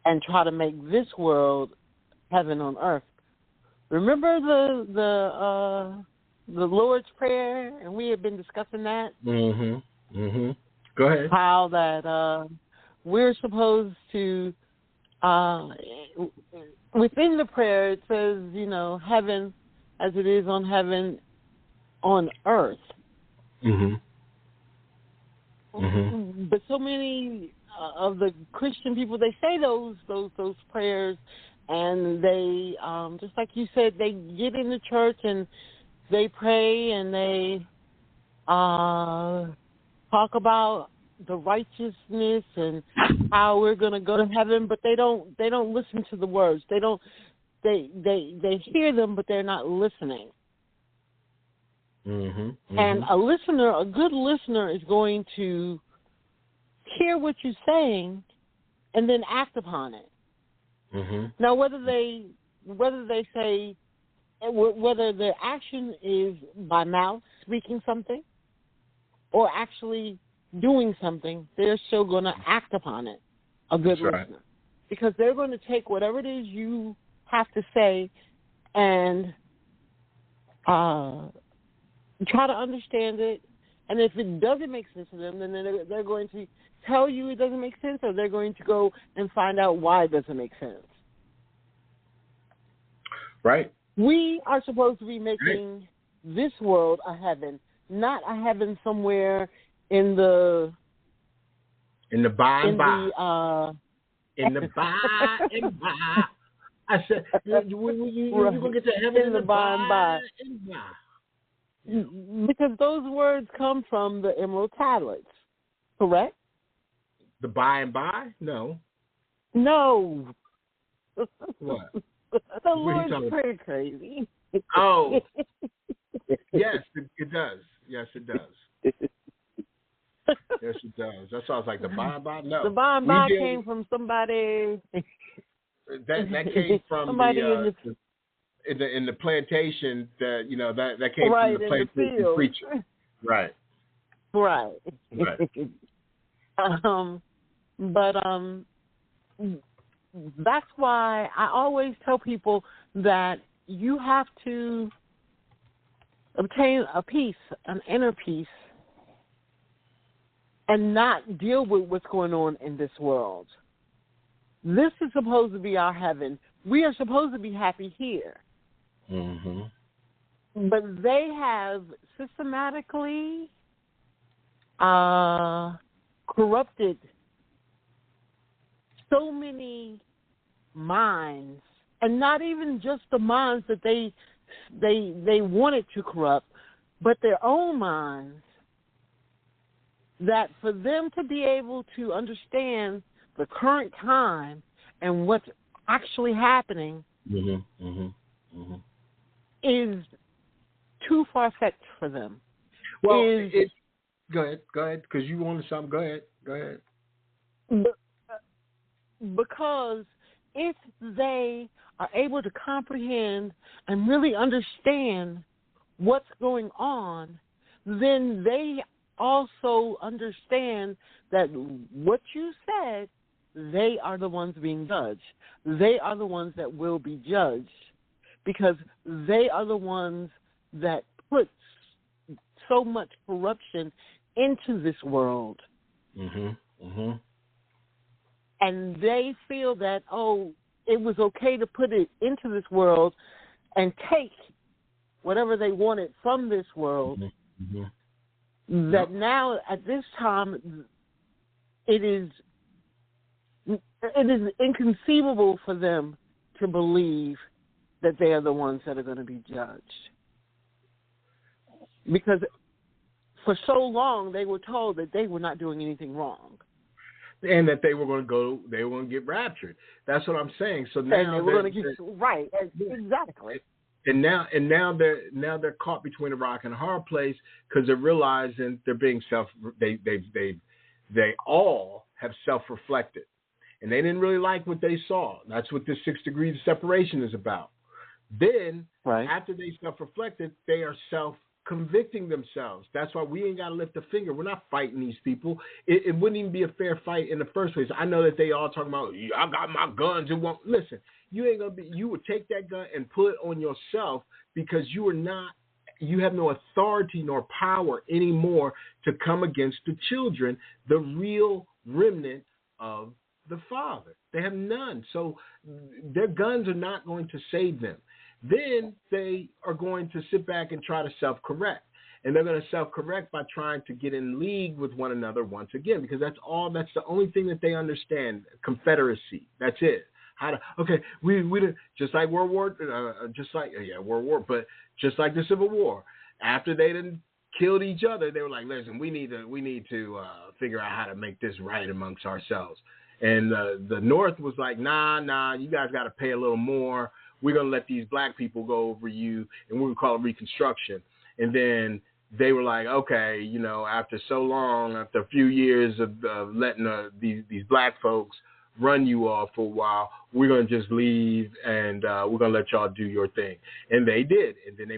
and try to make this world heaven on earth. Remember the Lord's Prayer, and we have been discussing that. Go ahead. How that we're supposed to, within the prayer, it says, heaven as it is on heaven on earth. But so many of the Christian people, they say those prayers, and they, just like you said, they get in the church and they pray and they talk about the righteousness and how we're going to go to heaven, but they don't listen to the words. They hear them, but they're not listening. And a good listener is going to hear what you're saying and then act upon it. Now, whether their action is by mouth speaking something or actually doing something, they're still going to act upon it. A good listener, because they're going to take whatever it is you have to say and try to understand it. And if it doesn't make sense to them, then they're going to tell you it doesn't make sense, or they're going to go and find out why it doesn't make sense. Right. We are supposed to be making this world a heaven, not a heaven somewhere in the by and by. In the by and by. I said, you're going to get to heaven in the by and by. Because those words come from the Emerald Tablets, correct? The by and by? No. No. What? The Lord's pretty crazy. Oh. Yes, it does. Yes, it does. Yes, it does. That sounds like the by and by. No. The by and by came from somebody. That came from somebody in the plantation. That that came from the plantation preacher. Right. Right. But that's why I always tell people that you have to obtain a peace, an inner peace, and not deal with what's going on in this world. This is supposed to be our heaven. We are supposed to be happy here. But they have systematically corrupted so many minds, and not even just the minds that they wanted to corrupt, but their own minds, that for them to be able to understand the current time and what's actually happening is too far-fetched for them. Well, go ahead, because you wanted something. Go ahead. Because if they are able to comprehend and really understand what's going on, then they also understand that what you said, they are the ones being judged. They are the ones that will be judged because they are the ones that put so much corruption into this world. And they feel that, it was okay to put it into this world and take whatever they wanted from this world. That now, at this time, it is inconceivable for them to believe that they are the ones that are going to be judged. Because for so long, they were told that they were not doing anything wrong. And that they were going to get raptured. That's what I'm saying. So now and they were going to get right, exactly. And now they're caught between a rock and a hard place because they're realizing they're being they all have self-reflected, and they didn't really like what they saw. That's what this 6 degrees of separation is about. Then after they self-reflected, they are convicting themselves. That's why we ain't got to lift a finger. We're not fighting these people. It wouldn't even be a fair fight in the first place. I know that they all talking about, I got my guns. Listen, you ain't going to be, you would take that gun and put it on yourself because you have no authority nor power anymore to come against the children, the real remnant of the Father. They have none. So their guns are not going to save them. Then they are going to sit back and try to self-correct. And they're going to self-correct by trying to get in league with one another once again, because that's the only thing that they understand, confederacy. That's it. We just like World War, but just like the Civil War. After they done killed each other, they were like, listen, we need to figure out how to make this right amongst ourselves. And the North was like, nah, you guys got to pay a little more. We're going to let these black people go over you, and we're going to call it Reconstruction. And then they were like, okay, after so long, after a few years of letting these black folks run you off for a while, we're going to just leave, and we're going to let y'all do your thing. And they did. And then they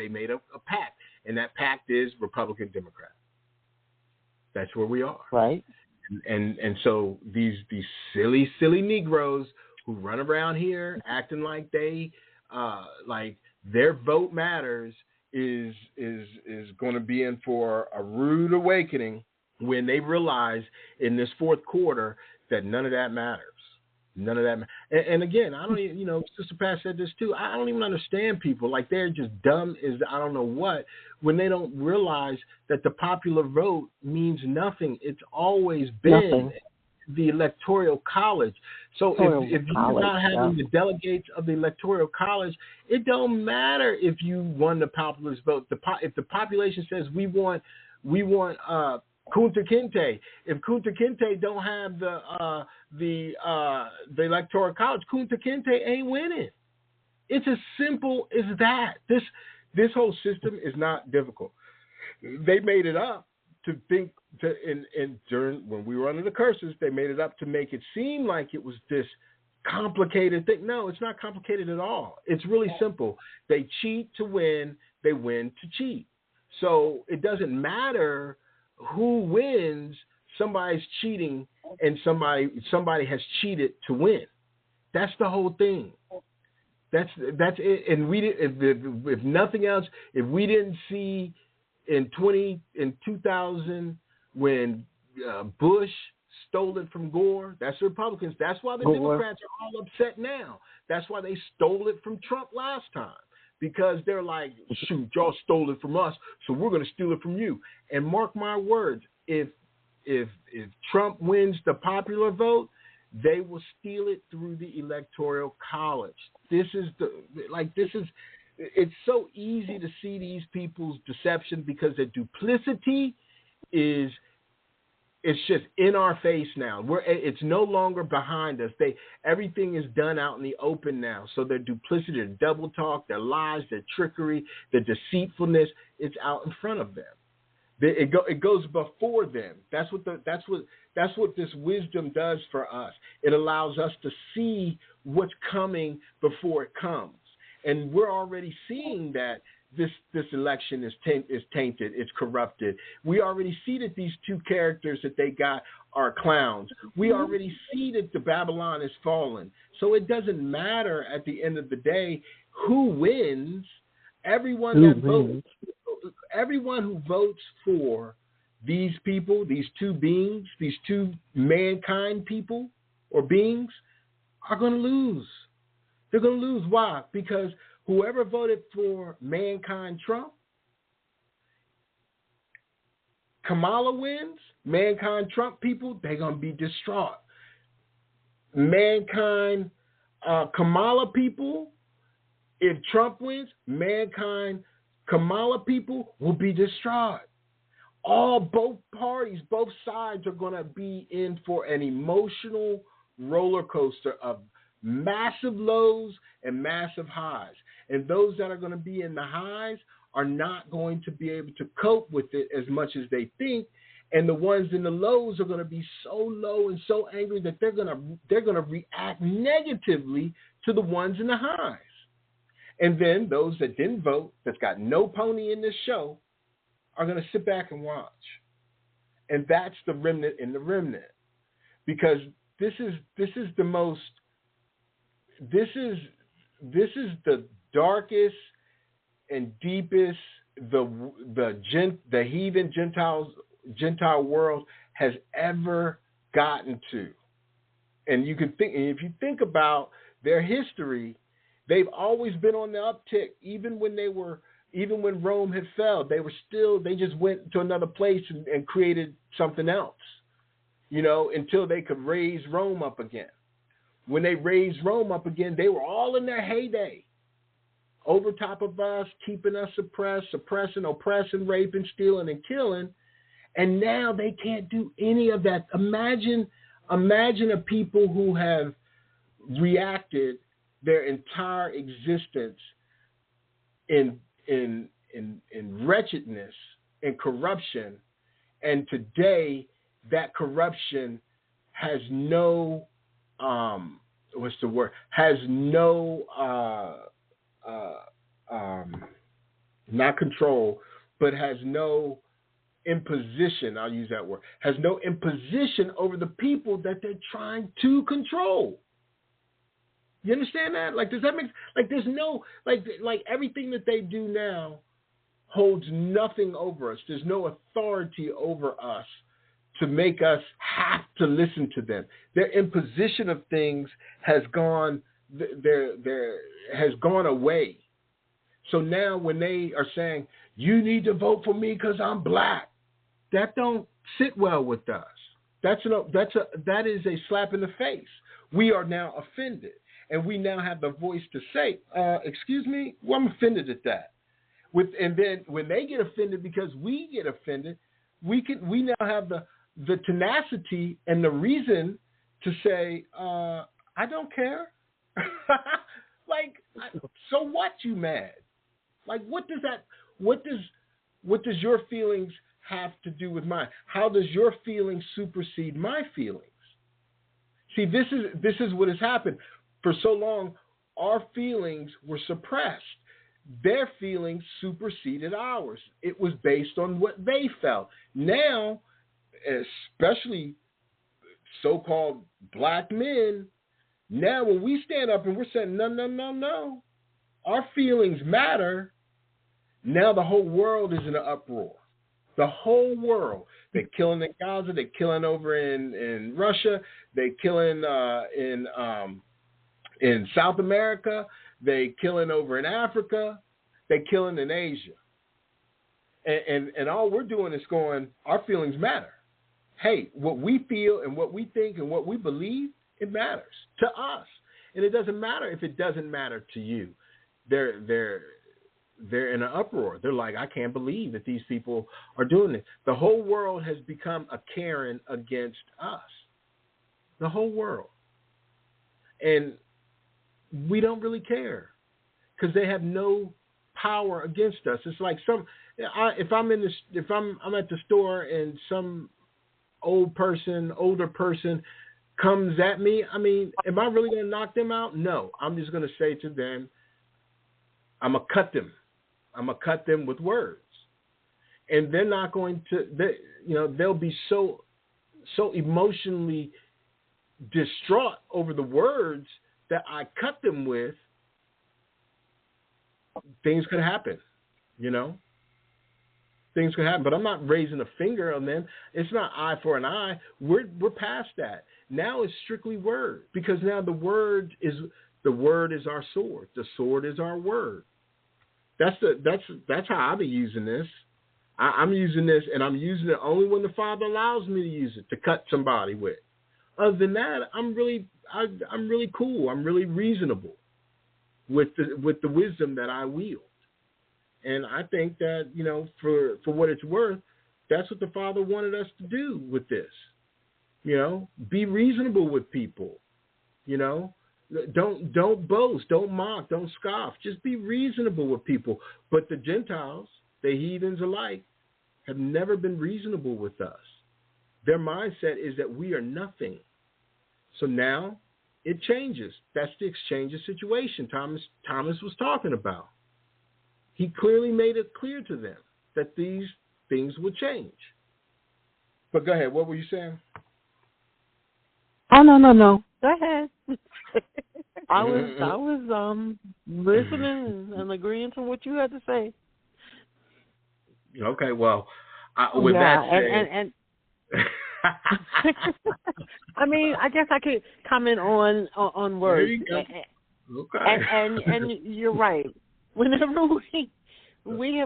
made a pact, and that pact is Republican Democrat. That's where we are. Right. And so these silly Negroes who run around here acting like like their vote matters is going to be in for a rude awakening when they realize in this fourth quarter that none of that matters. None of that. And again, I don't even, Sister Pat said this too. I don't even understand people. Like, they're just dumb as I don't know what, when they don't realize that the popular vote means nothing. It's always been the Electoral College. So if you're not having the delegates of the Electoral College, it don't matter if you won the populist vote. If the population says we want Kunta Kinte, if Kunta Kinte don't have the Electoral College, Kunta Kinte ain't winning. It's as simple as that. This whole system is not difficult. They made it up to think during when we were under the curses, they made it up to make it seem like it was this complicated thing. No, it's not complicated at all. It's really simple. They cheat to win. They win to cheat. So it doesn't matter who wins. Somebody's cheating, and somebody has cheated to win. That's the whole thing. That's it. And we if nothing else, if we didn't see in 2000 when Bush stole it from Gore, that's the Republicans. That's why the Democrats are all upset now. That's why they stole it from Trump last time, because they're like, shoot, y'all stole it from us, so we're going to steal it from you. And mark my words, if Trump wins the popular vote, they will steal it through the Electoral College. It's so easy to see these people's deception because the duplicity is It's just in our face now. It's no longer behind us. Everything is done out in the open now. So their duplicity, their double talk, their lies, their trickery, their deceitfulness, it's out in front of them. It goes before them. That's what this wisdom does for us. It allows us to see what's coming before it comes, and we're already seeing that this election is tainted, it's corrupted. We already see that these two characters that they got are clowns. We already see that the Babylon is fallen. So it doesn't matter at the end of the day who wins. Everyone who votes for these people, these two beings, these two mankind people or beings are going to lose. They're going to lose. Why? Because whoever voted for mankind Trump, Kamala wins, mankind Trump people, they're going to be distraught. Mankind Kamala people, if Trump wins, mankind Kamala people will be distraught. Both parties, both sides are going to be in for an emotional roller coaster of massive lows and massive highs. And those that are going to be in the highs are not going to be able to cope with it as much as they think. And the ones in the lows are going to be so low and so angry that they're going to react negatively to the ones in the highs. And then those that didn't vote, that's got no pony in this show, are going to sit back and watch. And that's the remnant in the remnant. Because this is the darkest and deepest the heathen Gentile world has ever gotten to. And you can think, and if you think about their history, they've always been on the uptick. Even when Rome had fell, they just went to another place and created something else, until they could raise Rome up again. When they raised Rome up again, they were all in their heyday. Over top of us, keeping us suppressed, suppressing, oppressing, raping, stealing, and killing. And now they can't do any of that. Imagine a people who have reacted their entire existence in wretchedness and corruption, and today that corruption has no not control, but has no imposition. I'll use that word. Has no imposition over the people that they're trying to control. You understand that? Does that make there's no everything that they do now holds nothing over us. There's no authority over us to make us have to listen to them. Their imposition of things has gone away. So now when they are saying, you need to vote for me because I'm black, that don't sit well with us. That is a slap in the face. We are now offended. And we now have the voice to say, excuse me, well, I'm offended at that. And then when they get offended because we get offended, we now have the tenacity and the reason to say, I don't care. So what, you mad? What does your feelings have to do with mine? How does your feelings supersede my feelings? See, this is what has happened. For so long, our feelings were suppressed. Their feelings superseded ours. It was based on what they felt. Now, especially so-called black men, now when we stand up and we're saying, no, our feelings matter, now the whole world is in an uproar. The whole world. They're killing in Gaza. They're killing over in Russia. They're killing in South America. They're killing over in Africa. They're killing in Asia. And all we're doing is going, our feelings matter. Hey, what we feel and what we think and what we believe, it matters to us. And it doesn't matter if it doesn't matter to you. they're in an uproar. They're like, I can't believe that these people are doing this. The whole world has become a Karen against us. The whole world. And we don't really care because they have no power against us. It's like if I'm at the store and some older person comes at me, I mean, am I really going to knock them out? No. I'm just going to say to them, I'm going to cut them. I'm going to cut them with words. And they're not going to, they'll be so emotionally distraught over the words that I cut them with, things could happen, Things could happen. But I'm not raising a finger on them. It's not eye for an eye. We're past that. Now it's strictly word, because now the word is our sword. The sword is our word. That's how I be using this. I'm using this, and I'm using it only when the Father allows me to use it to cut somebody with. Other than that, I'm really cool. I'm really reasonable with the wisdom that I wield. And I think that, for what it's worth, that's what the Father wanted us to do with this. Be reasonable with people. Don't boast, don't mock, don't scoff. Just be reasonable with people. But the Gentiles, the heathens alike, have never been reasonable with us. Their mindset is that we are nothing. So now it changes. That's the exchange of situation Thomas was talking about. He clearly made it clear to them that these things would change. But go ahead. What were you saying? Oh, no. Go ahead. I was listening and agreeing to what you had to say. Okay, well, with that said, and I mean, I guess I could comment on words. There you go. Okay. And you're right. Whenever we're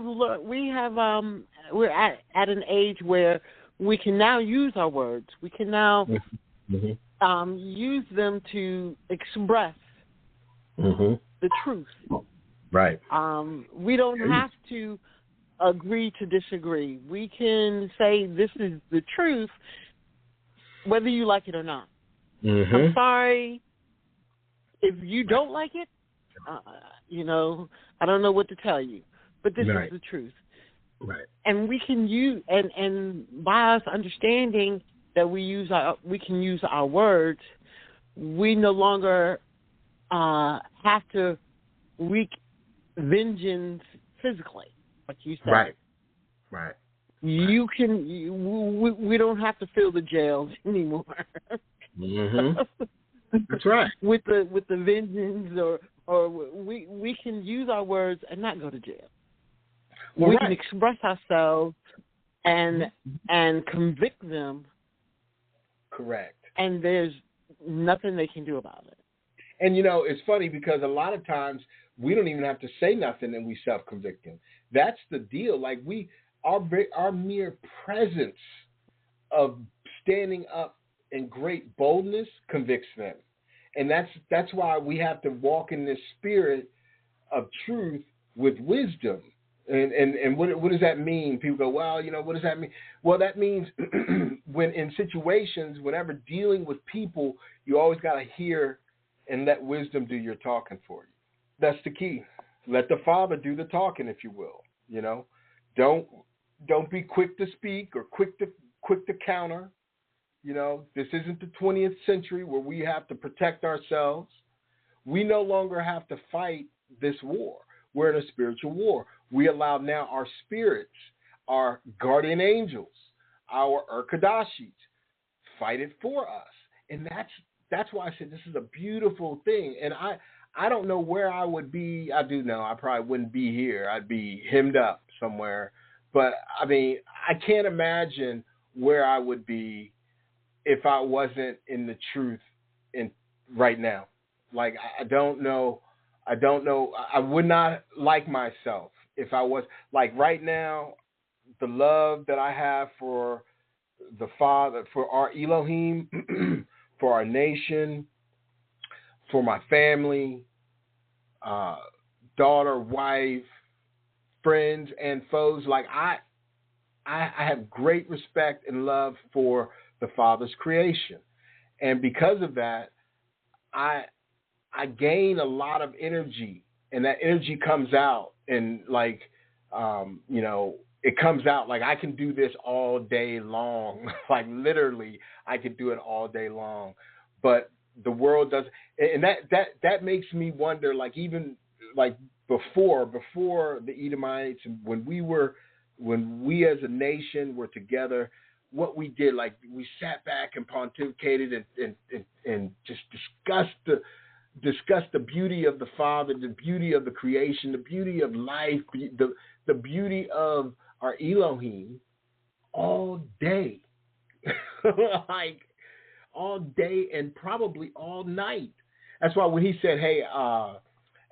at an age where we can now use our words. We can now use them to express the truth. Right. We don't have to agree to disagree. We can say this is the truth, whether you like it or not. I'm sorry if you don't like it. I don't know what to tell you, but this is the truth. Right. And we can use and by us understanding that we can use our words, we no longer have to wreak vengeance physically, like you said. Right. You can. We don't have to fill the jails anymore. That's right. With the vengeance, or we can use our words and not go to jail. Well, we can express ourselves and convict them. Correct. And there's nothing they can do about it. And it's funny because a lot of times we don't even have to say nothing and we self-convict them. That's the deal. Like our mere presence of standing up in great boldness convicts them. And that's why we have to walk in this spirit of truth with wisdom. And what does that mean? People go, well, what does that mean? Well, that means when in situations, whenever dealing with people, you always got to hear and let wisdom do your talking for you. That's the key. Let the Father do the talking, if you will. Don't be quick to speak or quick to counter. This isn't the 20th century where we have to protect ourselves. We no longer have to fight this war. We're in a spiritual war. We allow now our spirits, our guardian angels, our Urkadashis, fight it for us. And that's why I said this is a beautiful thing. And I don't know where I would be. I do know I probably wouldn't be here. I'd be hemmed up somewhere. But, I mean, I can't imagine where I would be if I wasn't in the truth right now. Like, I don't know. I would not like myself if I was, like right now, the love that I have for the Father, for our Elohim, for our nation, for my family, daughter, wife, friends and foes. Like I have great respect and love for the Father's creation. And because of that, I gain a lot of energy, and that energy comes out, and like, it comes out like I can do this all day long. Like literally, I could do it all day long. But the world doesn't, and that makes me wonder. Like even like before the Edomites, when we as a nation were together, what we did, like we sat back and pontificated and just discussed the beauty of the Father, the beauty of the creation, the beauty of life, the beauty of our Elohim all day. Like all day and probably all night. That's why when he said, hey,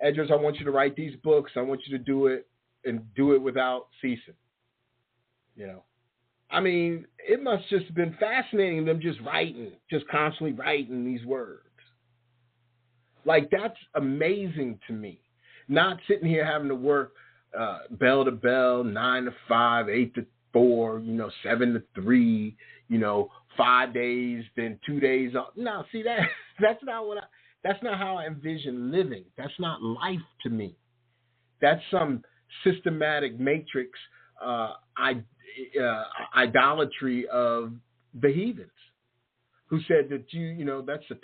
Edris, I want you to write these books. I want you to do it and do it without ceasing. I mean, it must just have been fascinating them just constantly writing these words. Like, that's amazing to me. Not sitting here having to work bell to bell, 9 to 5, 8 to 4, 7 to 3, 5 days, then 2 days off. No, see, that's not how I envision living. That's not life to me. That's some systematic matrix idolatry of the heathens, who said that that's the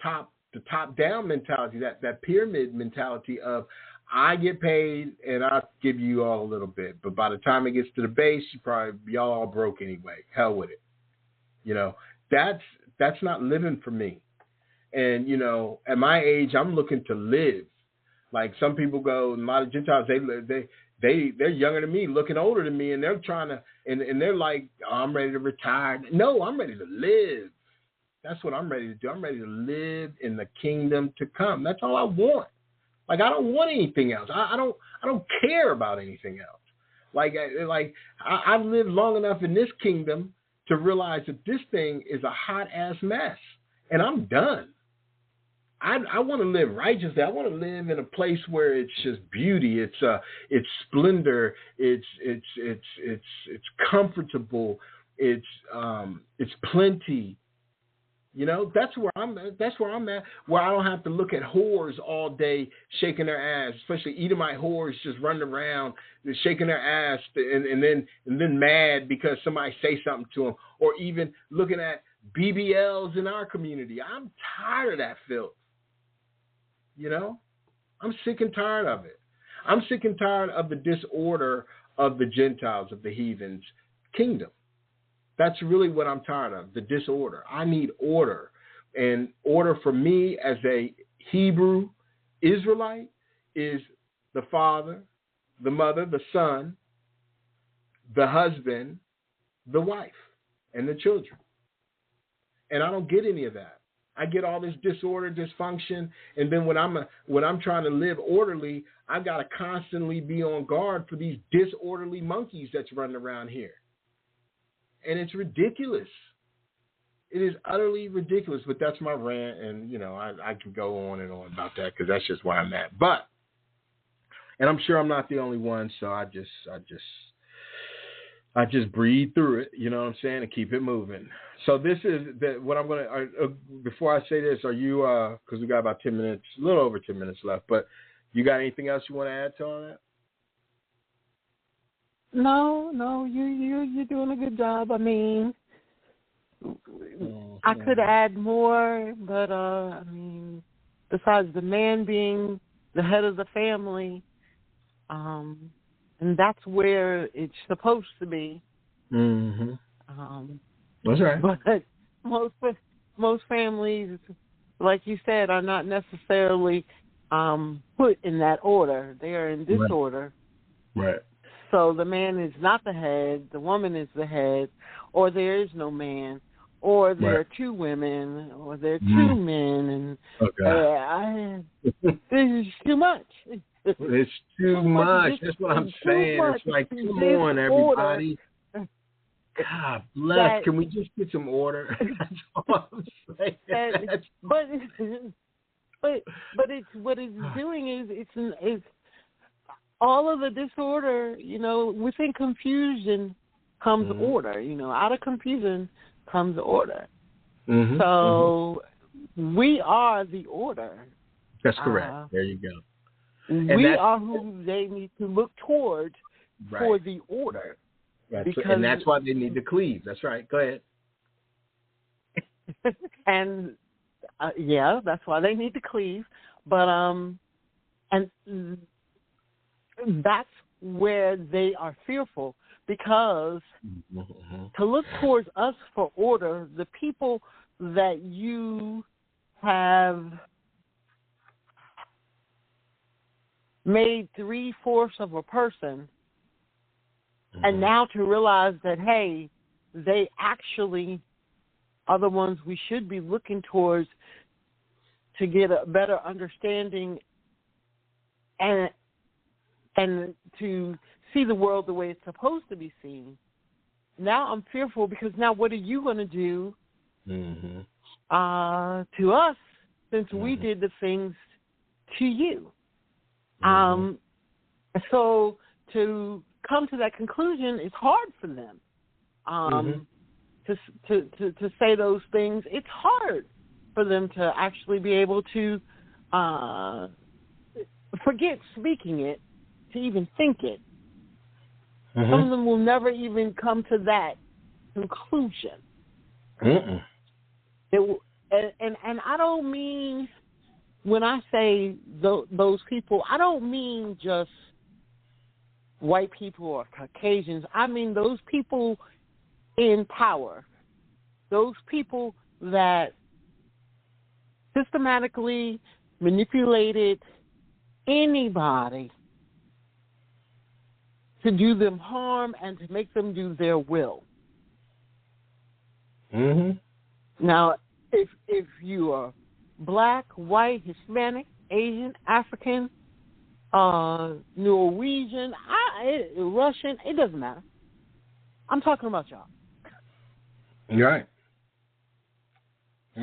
top down mentality, that pyramid mentality of I get paid and I'll give you all a little bit, but by the time it gets to the base, y'all all broke anyway. Hell with it. That's not living for me. And at my age, I'm looking to live. Like some people go, a lot of Gentiles, they're younger than me, looking older than me, and they're trying to, and they're like, oh, I'm ready to retire. No, I'm ready to live. That's what I'm ready to do. I'm ready to live in the kingdom to come. That's all I want. Like I don't want anything else. I don't care about anything else. I've lived long enough in this kingdom to realize that this thing is a hot ass mess, and I'm done. I want to live righteously. I want to live in a place where it's just beauty. It's splendor. It's comfortable. It's plenty. That's where I'm at. Where I don't have to look at whores all day shaking their ass, especially Edomite whores just running around shaking their ass and then mad because somebody say something to them, or even looking at BBLs in our community. I'm tired of that filth. I'm sick and tired of it. I'm sick and tired of the disorder of the Gentiles, of the heathens' kingdom. That's really what I'm tired of, the disorder. I need order. And order for me as a Hebrew Israelite is the father, the mother, the son, the husband, the wife, and the children. And I don't get any of that. I get all this disorder, dysfunction, and then when I'm trying to live orderly, I've got to constantly be on guard for these disorderly monkeys that's running around here. And it's ridiculous. It is utterly ridiculous, but that's my rant, and I can go on and on about that because that's just where I'm at. And I'm sure I'm not the only one, so I just breathe through it, you know what I'm saying, and keep it moving. So this is what I'm going to, before I say this, are you, because we got about 10 minutes, a little over 10 minutes left, but you got anything else you want to add to all that? No, you're doing a good job. I mean, I could add more, but, besides the man being the head of the family, and that's where it's supposed to be. Mm-hmm. That's right. But most families, like you said, are not necessarily put in that order. They are in disorder. Right. So the man is not the head, the woman is the head, or there is no man, or there are two women, or there are two men, and this is too much. It's too much. That's what I'm saying. It's like, come on, everybody. God bless. Can we just get some order? That's all I'm saying. But it's what it's doing is all of the disorder, within confusion comes order. Out of confusion comes order. Mm-hmm. So we are the order. That's correct. There you go. We are who they need to look towards for the order. And that's why they need to cleave. That's right. Go ahead. And that's why they need to cleave. But and that's where they are fearful, because to look towards us for order, the people that you have made 3/4 of a person, and now to realize that, hey, they actually are the ones we should be looking towards to get a better understanding and to see the world the way it's supposed to be seen. Now I'm fearful, because now what are you going to do to us since we did the things to you? So to come to that conclusion is hard for them. To say those things, it's hard for them to actually be able to forget speaking it, to even think it. Some of them will never even come to that conclusion. And I don't mean, when I say those people, I don't mean just white people or Caucasians. I mean those people in power, those people that systematically manipulated anybody to do them harm and to make them do their will. Now, if you are black, white, Hispanic, Asian, African, Norwegian, Russian, it doesn't matter. I'm talking about y'all. You're right.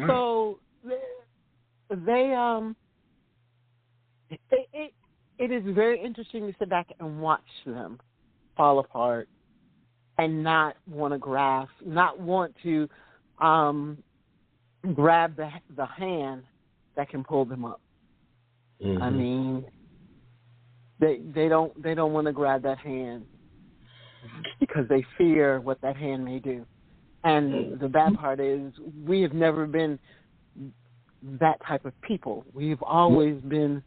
So it is very interesting to sit back and watch them fall apart and not want to grasp, not want to grab the hand that can pull them up. I mean, they don't want to grab that hand because they fear what that hand may do. And the bad part is, we have never been that type of people. We've always been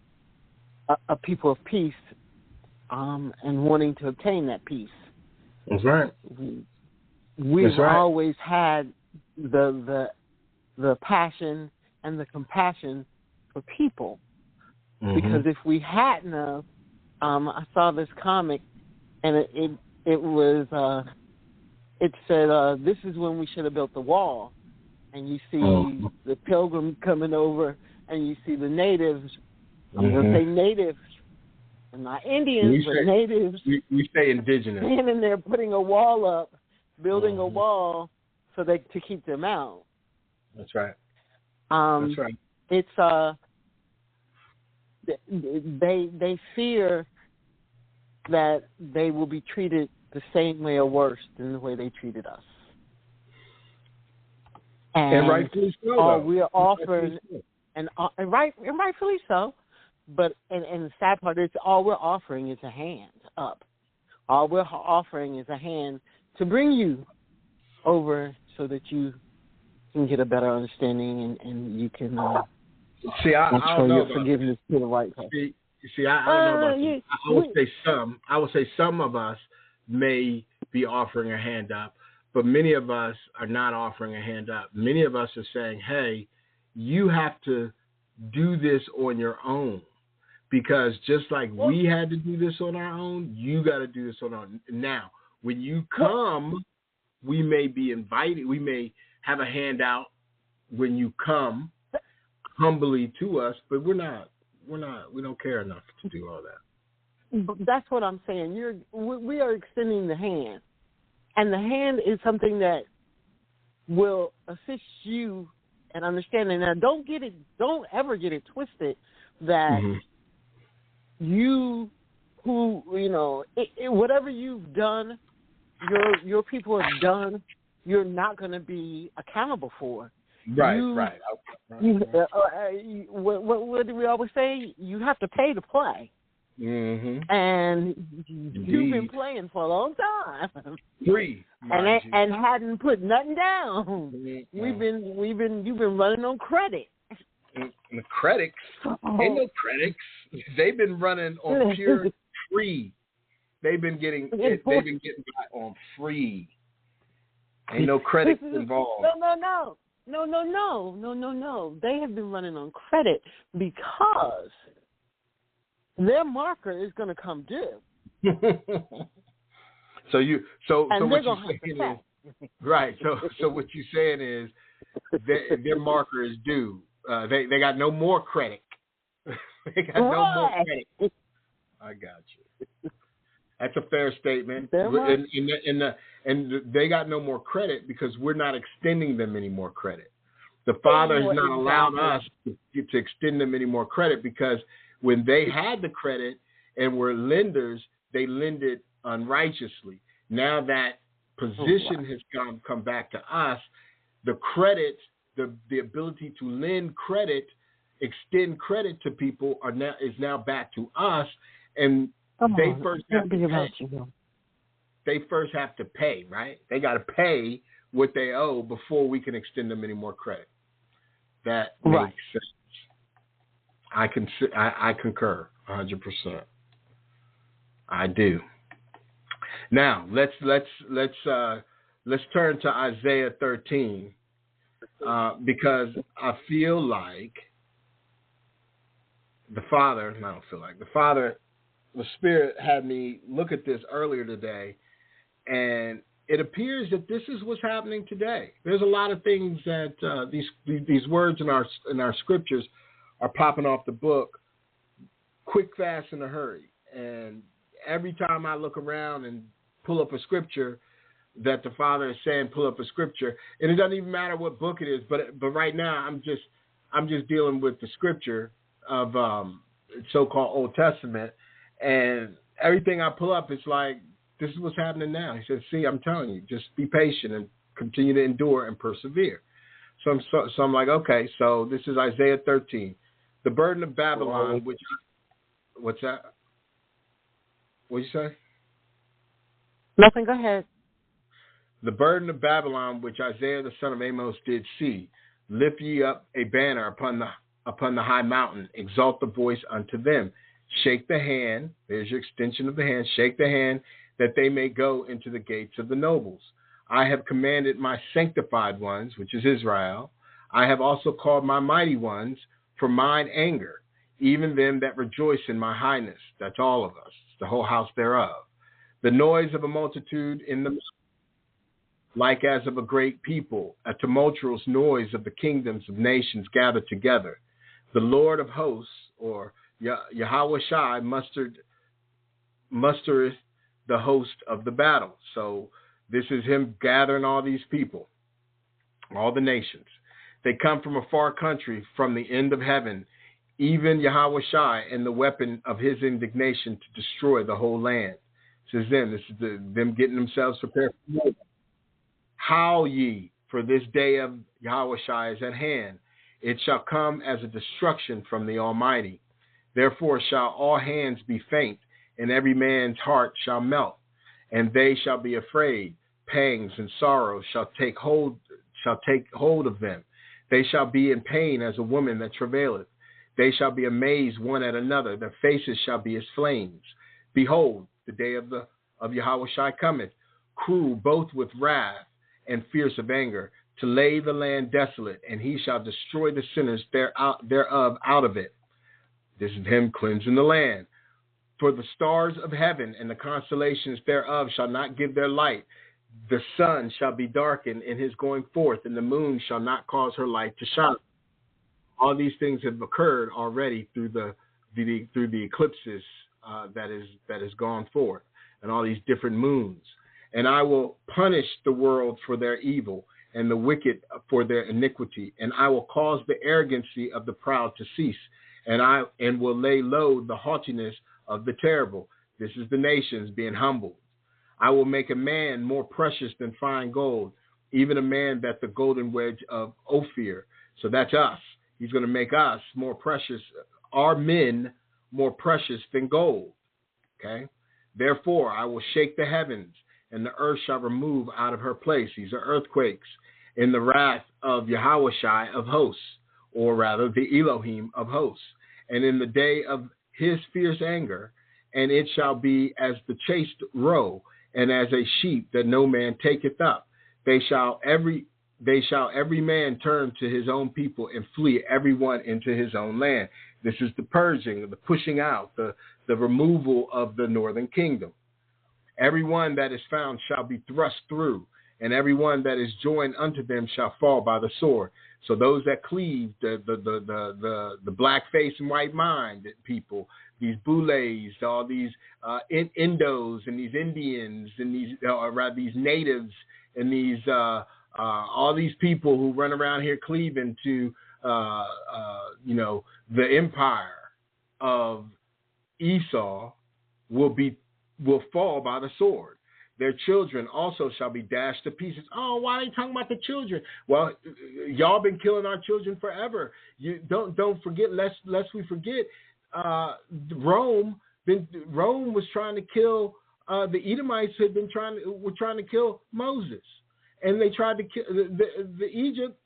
a people of peace, and wanting to obtain that peace. That's right. We've always had the passion and the compassion for people. Because if we hadn't, I saw this comic, and it was it said, this is when we should have built the wall. And you see the pilgrim coming over, and you see the natives. I'm going to say natives, and not Indians, but natives. We say indigenous. Standing there putting a wall up, building a wall to keep them out. That's right. That's right. It's they fear that they will be treated the same way or worse than the way they treated us. And rightfully so. All we're offering, and rightfully so. But and the sad part is, all we're offering is a hand up. All we're offering is a hand to bring you over so that you can get a better understanding and you can I don't know your about forgiveness to the right person. I don't know about you. I would say some of us may be offering a hand up, but many of us are not offering a hand up. Many of us are saying, hey, you have to do this on your own. Because just like we had to do this on our own, you got to do this on our own. Now, when you come, we may be invited. We may have a handout when you come humbly to us, but we don't care enough to do all that. That's what I'm saying. We are extending the hand. And the hand is something that will assist you in understanding. Now, don't ever get it twisted that you who, whatever you've done, your people have done, you're not going to be accountable for. Right. What do we always say? You have to pay to play. Mm-hmm. And you've been playing for a long time. Free. And hadn't put nothing down. Mm-hmm. You've been running on credit. And the critics, ain't no critics. They've been running on pure free. They've been getting by on free. Ain't no credits involved. No. They have been running on credit because their marker is going to come due. So what you're saying is right. So what you're saying is their marker is due. They got no more credit. They got no more credit. I got you. That's a fair statement. And they got no more credit because we're not extending them any more credit. The Father has not allowed us to extend them any more credit because when they had the credit and were lenders, they lended unrighteously. Now that position has come back to us, the credit, the ability to lend credit, extend credit to people is now back to us, and they first have to pay. They first have to pay, right? They got to pay what they owe before we can extend them any more credit. That makes sense. I concur 100%. I do. Now let's turn to Isaiah 13 because I feel like the Spirit had me look at this earlier today, and it appears that this is what's happening today. There's a lot of things that these words in our scriptures are popping off the book quick, fast, in a hurry. And every time I look around and pull up a scripture that the Father is saying, pull up a scripture, and it doesn't even matter what book it is, but right now I'm just dealing with the scripture of so-called Old Testament, and everything I pull up, it's like, this is what's happening now. He says, see, I'm telling you, just be patient and continue to endure and persevere. So I'm like, okay, so this is Isaiah 13. The burden of Babylon, what's that? What'd you say? Nothing, go ahead. The burden of Babylon, which Isaiah the son of Amos did see, lift ye up a banner upon the high mountain, exalt the voice unto them. Shake the hand, there's your extension of the hand, shake the hand, that they may go into the gates of the nobles. I have commanded my sanctified ones, which is Israel. I have also called my mighty ones for mine anger, even them that rejoice in my highness. That's all of us, the whole house thereof. The noise of a multitude in the like as of a great people, a tumultuous noise of the kingdoms of nations gathered together. The Lord of hosts, or Yahweh Shai, mustereth the host of the battle. So this is him gathering all these people, all the nations. They come from a far country, from the end of heaven, even Yahweh Shai, and the weapon of his indignation to destroy the whole land. This is them. This is them getting themselves prepared for war. Howl ye, for this day of Yahweh Shai is at hand. It shall come as a destruction from the Almighty. Therefore shall all hands be faint, and every man's heart shall melt, and they shall be afraid. Pangs and sorrows shall take hold of them. They shall be in pain as a woman that travaileth. They shall be amazed one at another. Their faces shall be as flames. Behold, the day of Yahweh Shai cometh, cruel both with wrath and fierce of anger, to lay the land desolate, and he shall destroy the sinners thereof out of it. This is him cleansing the land. For the stars of heaven and the constellations thereof shall not give their light. The sun shall be darkened in his going forth, and the moon shall not cause her light to shine. All these things have occurred already through the eclipses that has gone forth, and all these different moons. And I will punish the world for their evil, and the wicked for their iniquity, and I will cause the arrogancy of the proud to cease, and will lay low the haughtiness of the terrible. This is the nations being humbled. I will make a man more precious than fine gold, even a man that the golden wedge of Ophir. So that's us. He's going to make us more precious, our men more precious than gold. Okay? Therefore, I will shake the heavens, and the earth shall remove out of her place. These are earthquakes in the wrath of Yahushai of hosts, or rather the Elohim of hosts. And in the day of his fierce anger, and it shall be as the chased roe, and as a sheep that no man taketh up. They shall every man turn to his own people and flee every one into his own land. This is the purging, the pushing out, the removal of the northern kingdom. Every one that is found shall be thrust through, and every one that is joined unto them shall fall by the sword. So those that cleave, the black face and white mind people, these Boulés, all these Indos and these Indians and these natives and these all these people who run around here cleaving to the empire of Esau will fall by the sword. Their children also shall be dashed to pieces. Oh, why are they talking about the children? Well, y'all been killing our children forever. You don't forget, lest we forget. Rome was trying to kill the Edomites. Were trying to kill Moses, and they tried to kill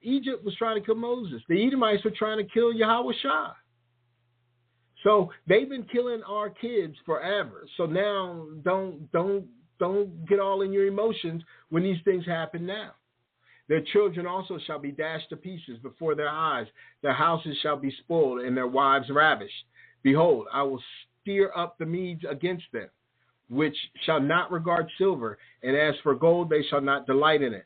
Egypt was trying to kill Moses. The Edomites were trying to kill Yahushua. So they've been killing our kids forever. So now don't get all in your emotions when these things happen now. Their children also shall be dashed to pieces before their eyes. Their houses shall be spoiled and their wives ravished. Behold, I will stir up the Medes against them, which shall not regard silver, and as for gold, they shall not delight in it.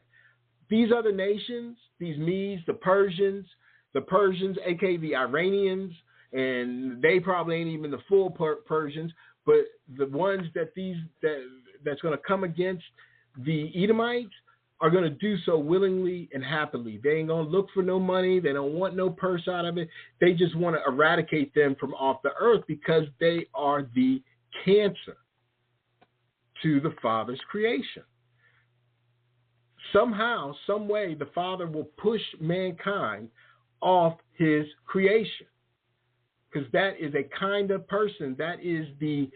These other nations, these Medes, the Persians, aka the Iranians, and they probably ain't even the full Persians, but the ones that's going to come against the Edomites are going to do so willingly and happily. They ain't going to look for no money. They don't want no purse out of it. They just want to eradicate them from off the earth because they are the cancer to the Father's creation. Somehow, some way, the Father will push mankind off his creation, because that is a kind of person. That is the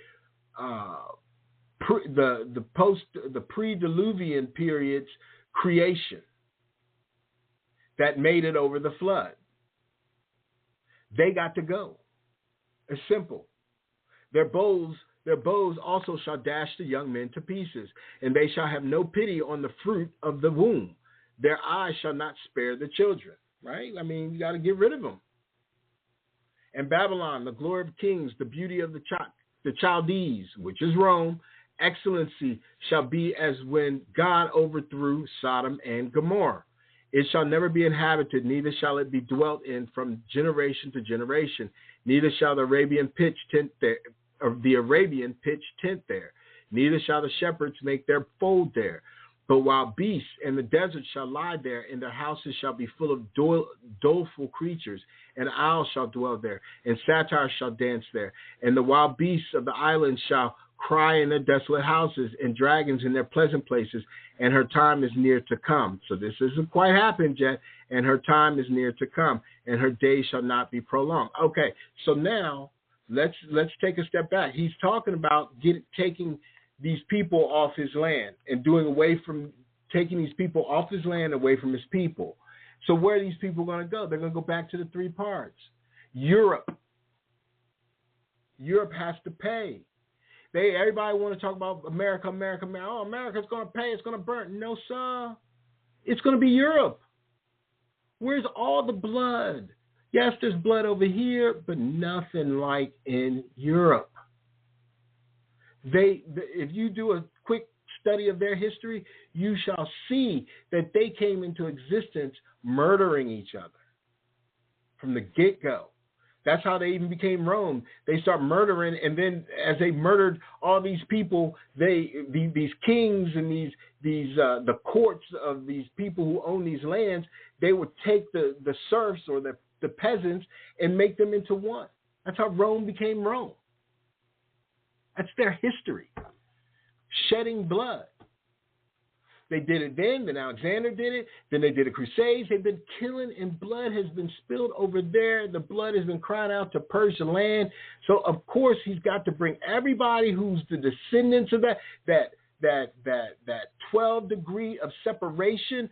pre-Diluvian period's creation that made it over the flood. They got to go. It's simple. Their bows also shall dash the young men to pieces, and they shall have no pity on the fruit of the womb. Their eyes shall not spare the children. Right? I mean, you got to get rid of them. And Babylon, the glory of kings, the beauty of the Chaldees, which is Rome, excellency shall be as when God overthrew Sodom and Gomorrah. It shall never be inhabited, neither shall it be dwelt in from generation to generation. Neither shall the Arabian pitch tent there, Neither shall the shepherds make their fold there. But wild beasts and the desert shall lie there, and their houses shall be full of doleful creatures, and owls shall dwell there, and satyrs shall dance there, and the wild beasts of the islands shall cry in their desolate houses, and dragons in their pleasant places, and her time is near to come. So this isn't quite happened yet, and her time is near to come, and her days shall not be prolonged. Okay, so now let's take a step back. He's talking about taking these people off his land and taking these people off his land away from his people. So where are these people going to go? They're going to go back to the three parts. Europe has to pay. Everybody want to talk about America. Oh, America's going to pay. It's going to burn. No, sir. It's going to be Europe. Where's all the blood? Yes, there's blood over here, but nothing like in Europe. If you do a quick study of their history, you shall see that they came into existence murdering each other from the get-go. That's how they even became Rome. They start murdering, and then as they murdered all these people, these kings and the courts of these people who own these lands, they would take the serfs or the peasants and make them into one. That's how Rome became Rome. That's their history. Shedding blood. They did it then Alexander did it, then they did the Crusades. They've been killing, and blood has been spilled over there. The blood has been crying out to purge the land. So, of course, he's got to bring everybody who's the descendants of that 12 degree of separation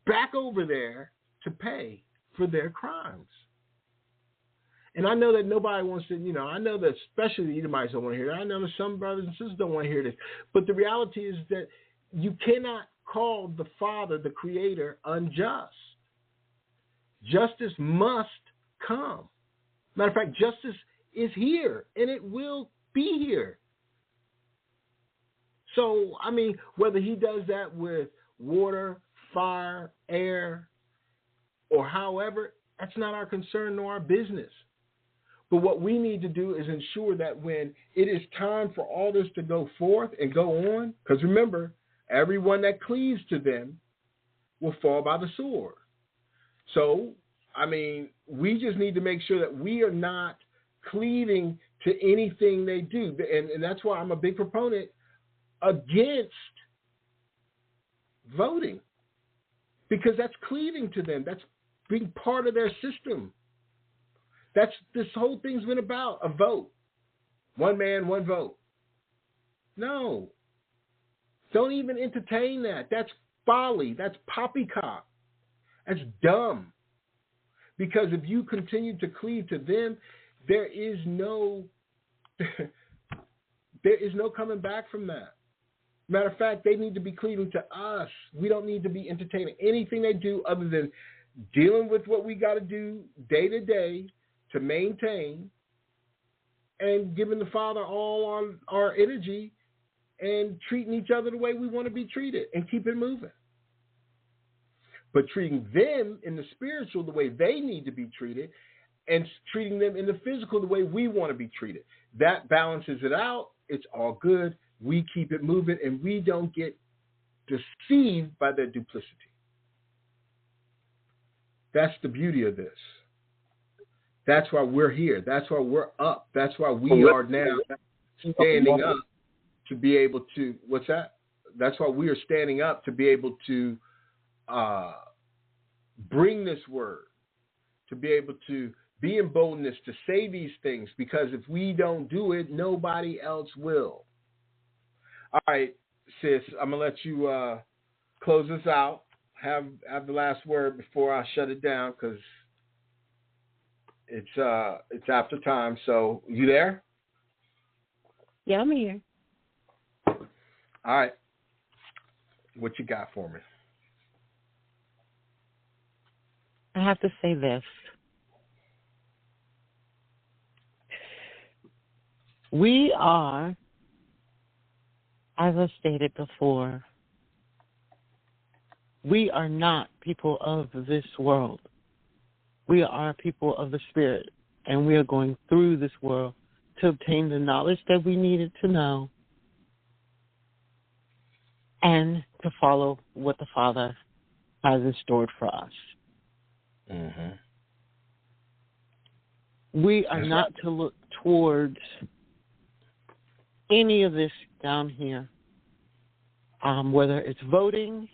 back over there to pay for their crimes. And I know that nobody wants to, I know that especially the Edomites don't want to hear that. I know that some brothers and sisters don't want to hear this. But the reality is that you cannot call the Father, the Creator, unjust. Justice must come. Matter of fact, justice is here, and it will be here. So, whether he does that with water, fire, air, or however, that's not our concern nor our business. But what we need to do is ensure that when it is time for all this to go forth and go on, because remember, everyone that cleaves to them will fall by the sword. So, we just need to make sure that we are not cleaving to anything they do. And that's why I'm a big proponent against voting, because that's cleaving to them. That's being part of their system. That's this whole thing's been about, a vote. One man, one vote. No. Don't even entertain that. That's folly. That's poppycock. That's dumb. Because if you continue to cleave to them, there is no coming back from that. Matter of fact, they need to be cleaving to us. We don't need to be entertaining anything they do other than dealing with what we got to do day to day to maintain, and giving the Father all our energy and treating each other the way we want to be treated and keep it moving. But treating them in the spiritual the way they need to be treated, and treating them in the physical the way we want to be treated. That balances it out. It's all good. We keep it moving, and we don't get deceived by their duplicity. That's the beauty of this. That's why we're here. That's why we're up. That's why we are now standing up to be able to, what's that? That's why we are standing up to be able to bring this word, to be able to be in boldness to say these things, because if we don't do it, nobody else will. All right, sis, I'm going to let you close this out. Have the last word before I shut it down, because it's after time. So, you there? Yeah, I'm here. All right. What you got for me? I have to say this. We are, as I stated before, we are not people of this world. We are people of the Spirit, and we are going through this world to obtain the knowledge that we needed to know and to follow what the Father has in store for us. Mm-hmm. We are not to look towards any of this down here, whether it's voting,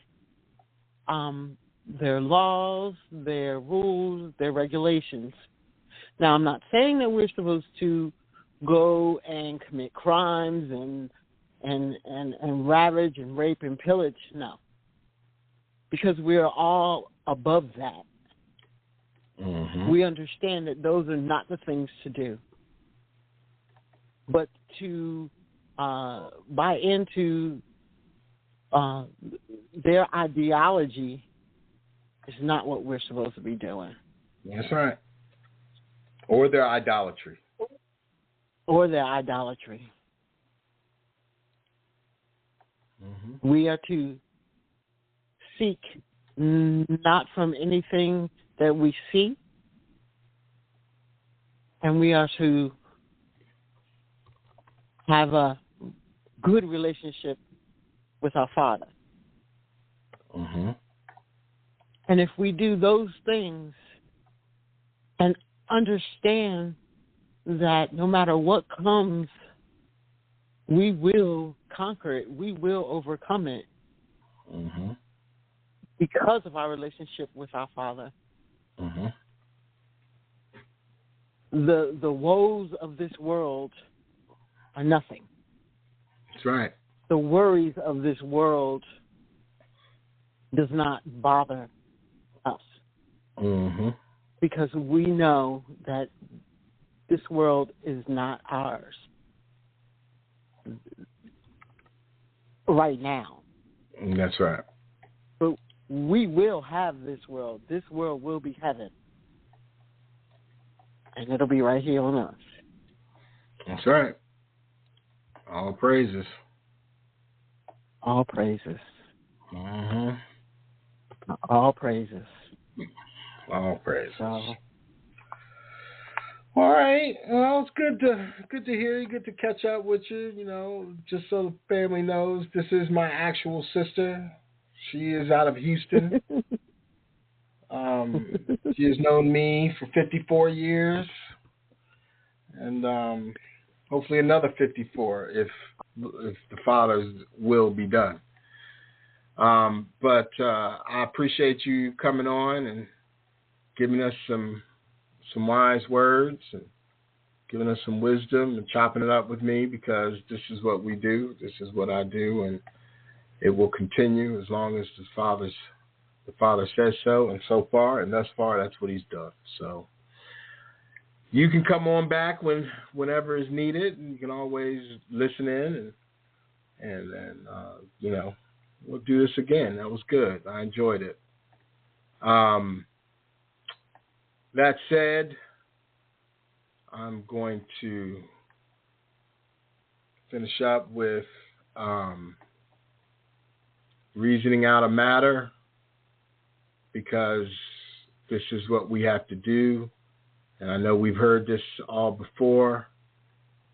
their laws, their rules, their regulations. Now, I'm not saying that we're supposed to go and commit crimes and ravage and rape and pillage. No, because we're all above that. Mm-hmm. We understand that those are not the things to do. But to buy into their ideology is not what we're supposed to be doing. That's right. Or their idolatry. Mm-hmm. We are to seek not from anything that we see, and we are to have a good relationship with our Father. Mm-hmm. And if we do those things and understand that no matter what comes we will conquer it. We will overcome it because of our relationship with our Father. The woes of this world are nothing. That's right. The worries of this world does not bother us. Because we know that this world is not ours right now. That's right. But we will have this world. This world will be heaven. And it'll be right here on us. That's right. All praises. All praises. All praises. All praises. So, all right. Well, it's good to hear you. Good to catch up with you. You know, just so the family knows, this is my actual sister. She is out of Houston. She has known me for 54 years, and hopefully another 54 if the Father's will be done. But I appreciate you coming on and giving us some wise words and giving us some wisdom and chopping it up with me, because this is what we do. This is what I do, and it will continue as long as the Father says so, and so far, and thus far, that's what he's done. So you can come on back whenever is needed, and you can always listen in, and you know, we'll do this again. That was good. I enjoyed it. That said, I'm going to finish up with reasoning out a matter, because this is what we have to do. And I know we've heard this all before,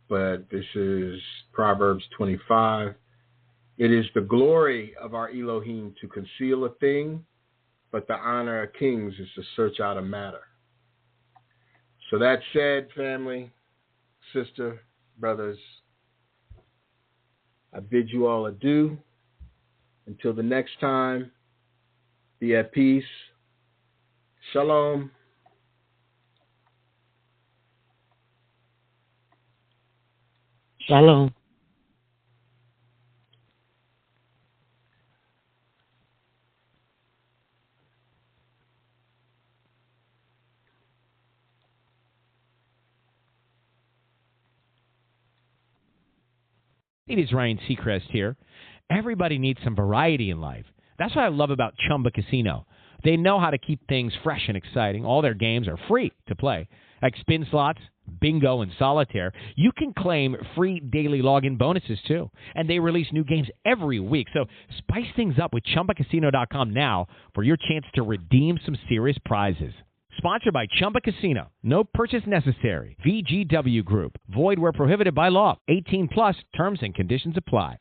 but this is Proverbs 25. It is the glory of our Elohim to conceal a thing, but the honor of kings is to search out a matter. So that said, family, sister, brothers, I bid you all adieu. Until the next time, be at peace. Shalom. Shalom. It is Ryan Seacrest here. Everybody needs some variety in life. That's what I love about Chumba Casino. They know how to keep things fresh and exciting. All their games are free to play, like spin slots, bingo, and solitaire. You can claim free daily login bonuses, too. And they release new games every week. So spice things up with ChumbaCasino.com now for your chance to redeem some serious prizes. Sponsored by Chumba Casino. No purchase necessary. VGW Group. Void where prohibited by law. 18 plus. Terms and conditions apply.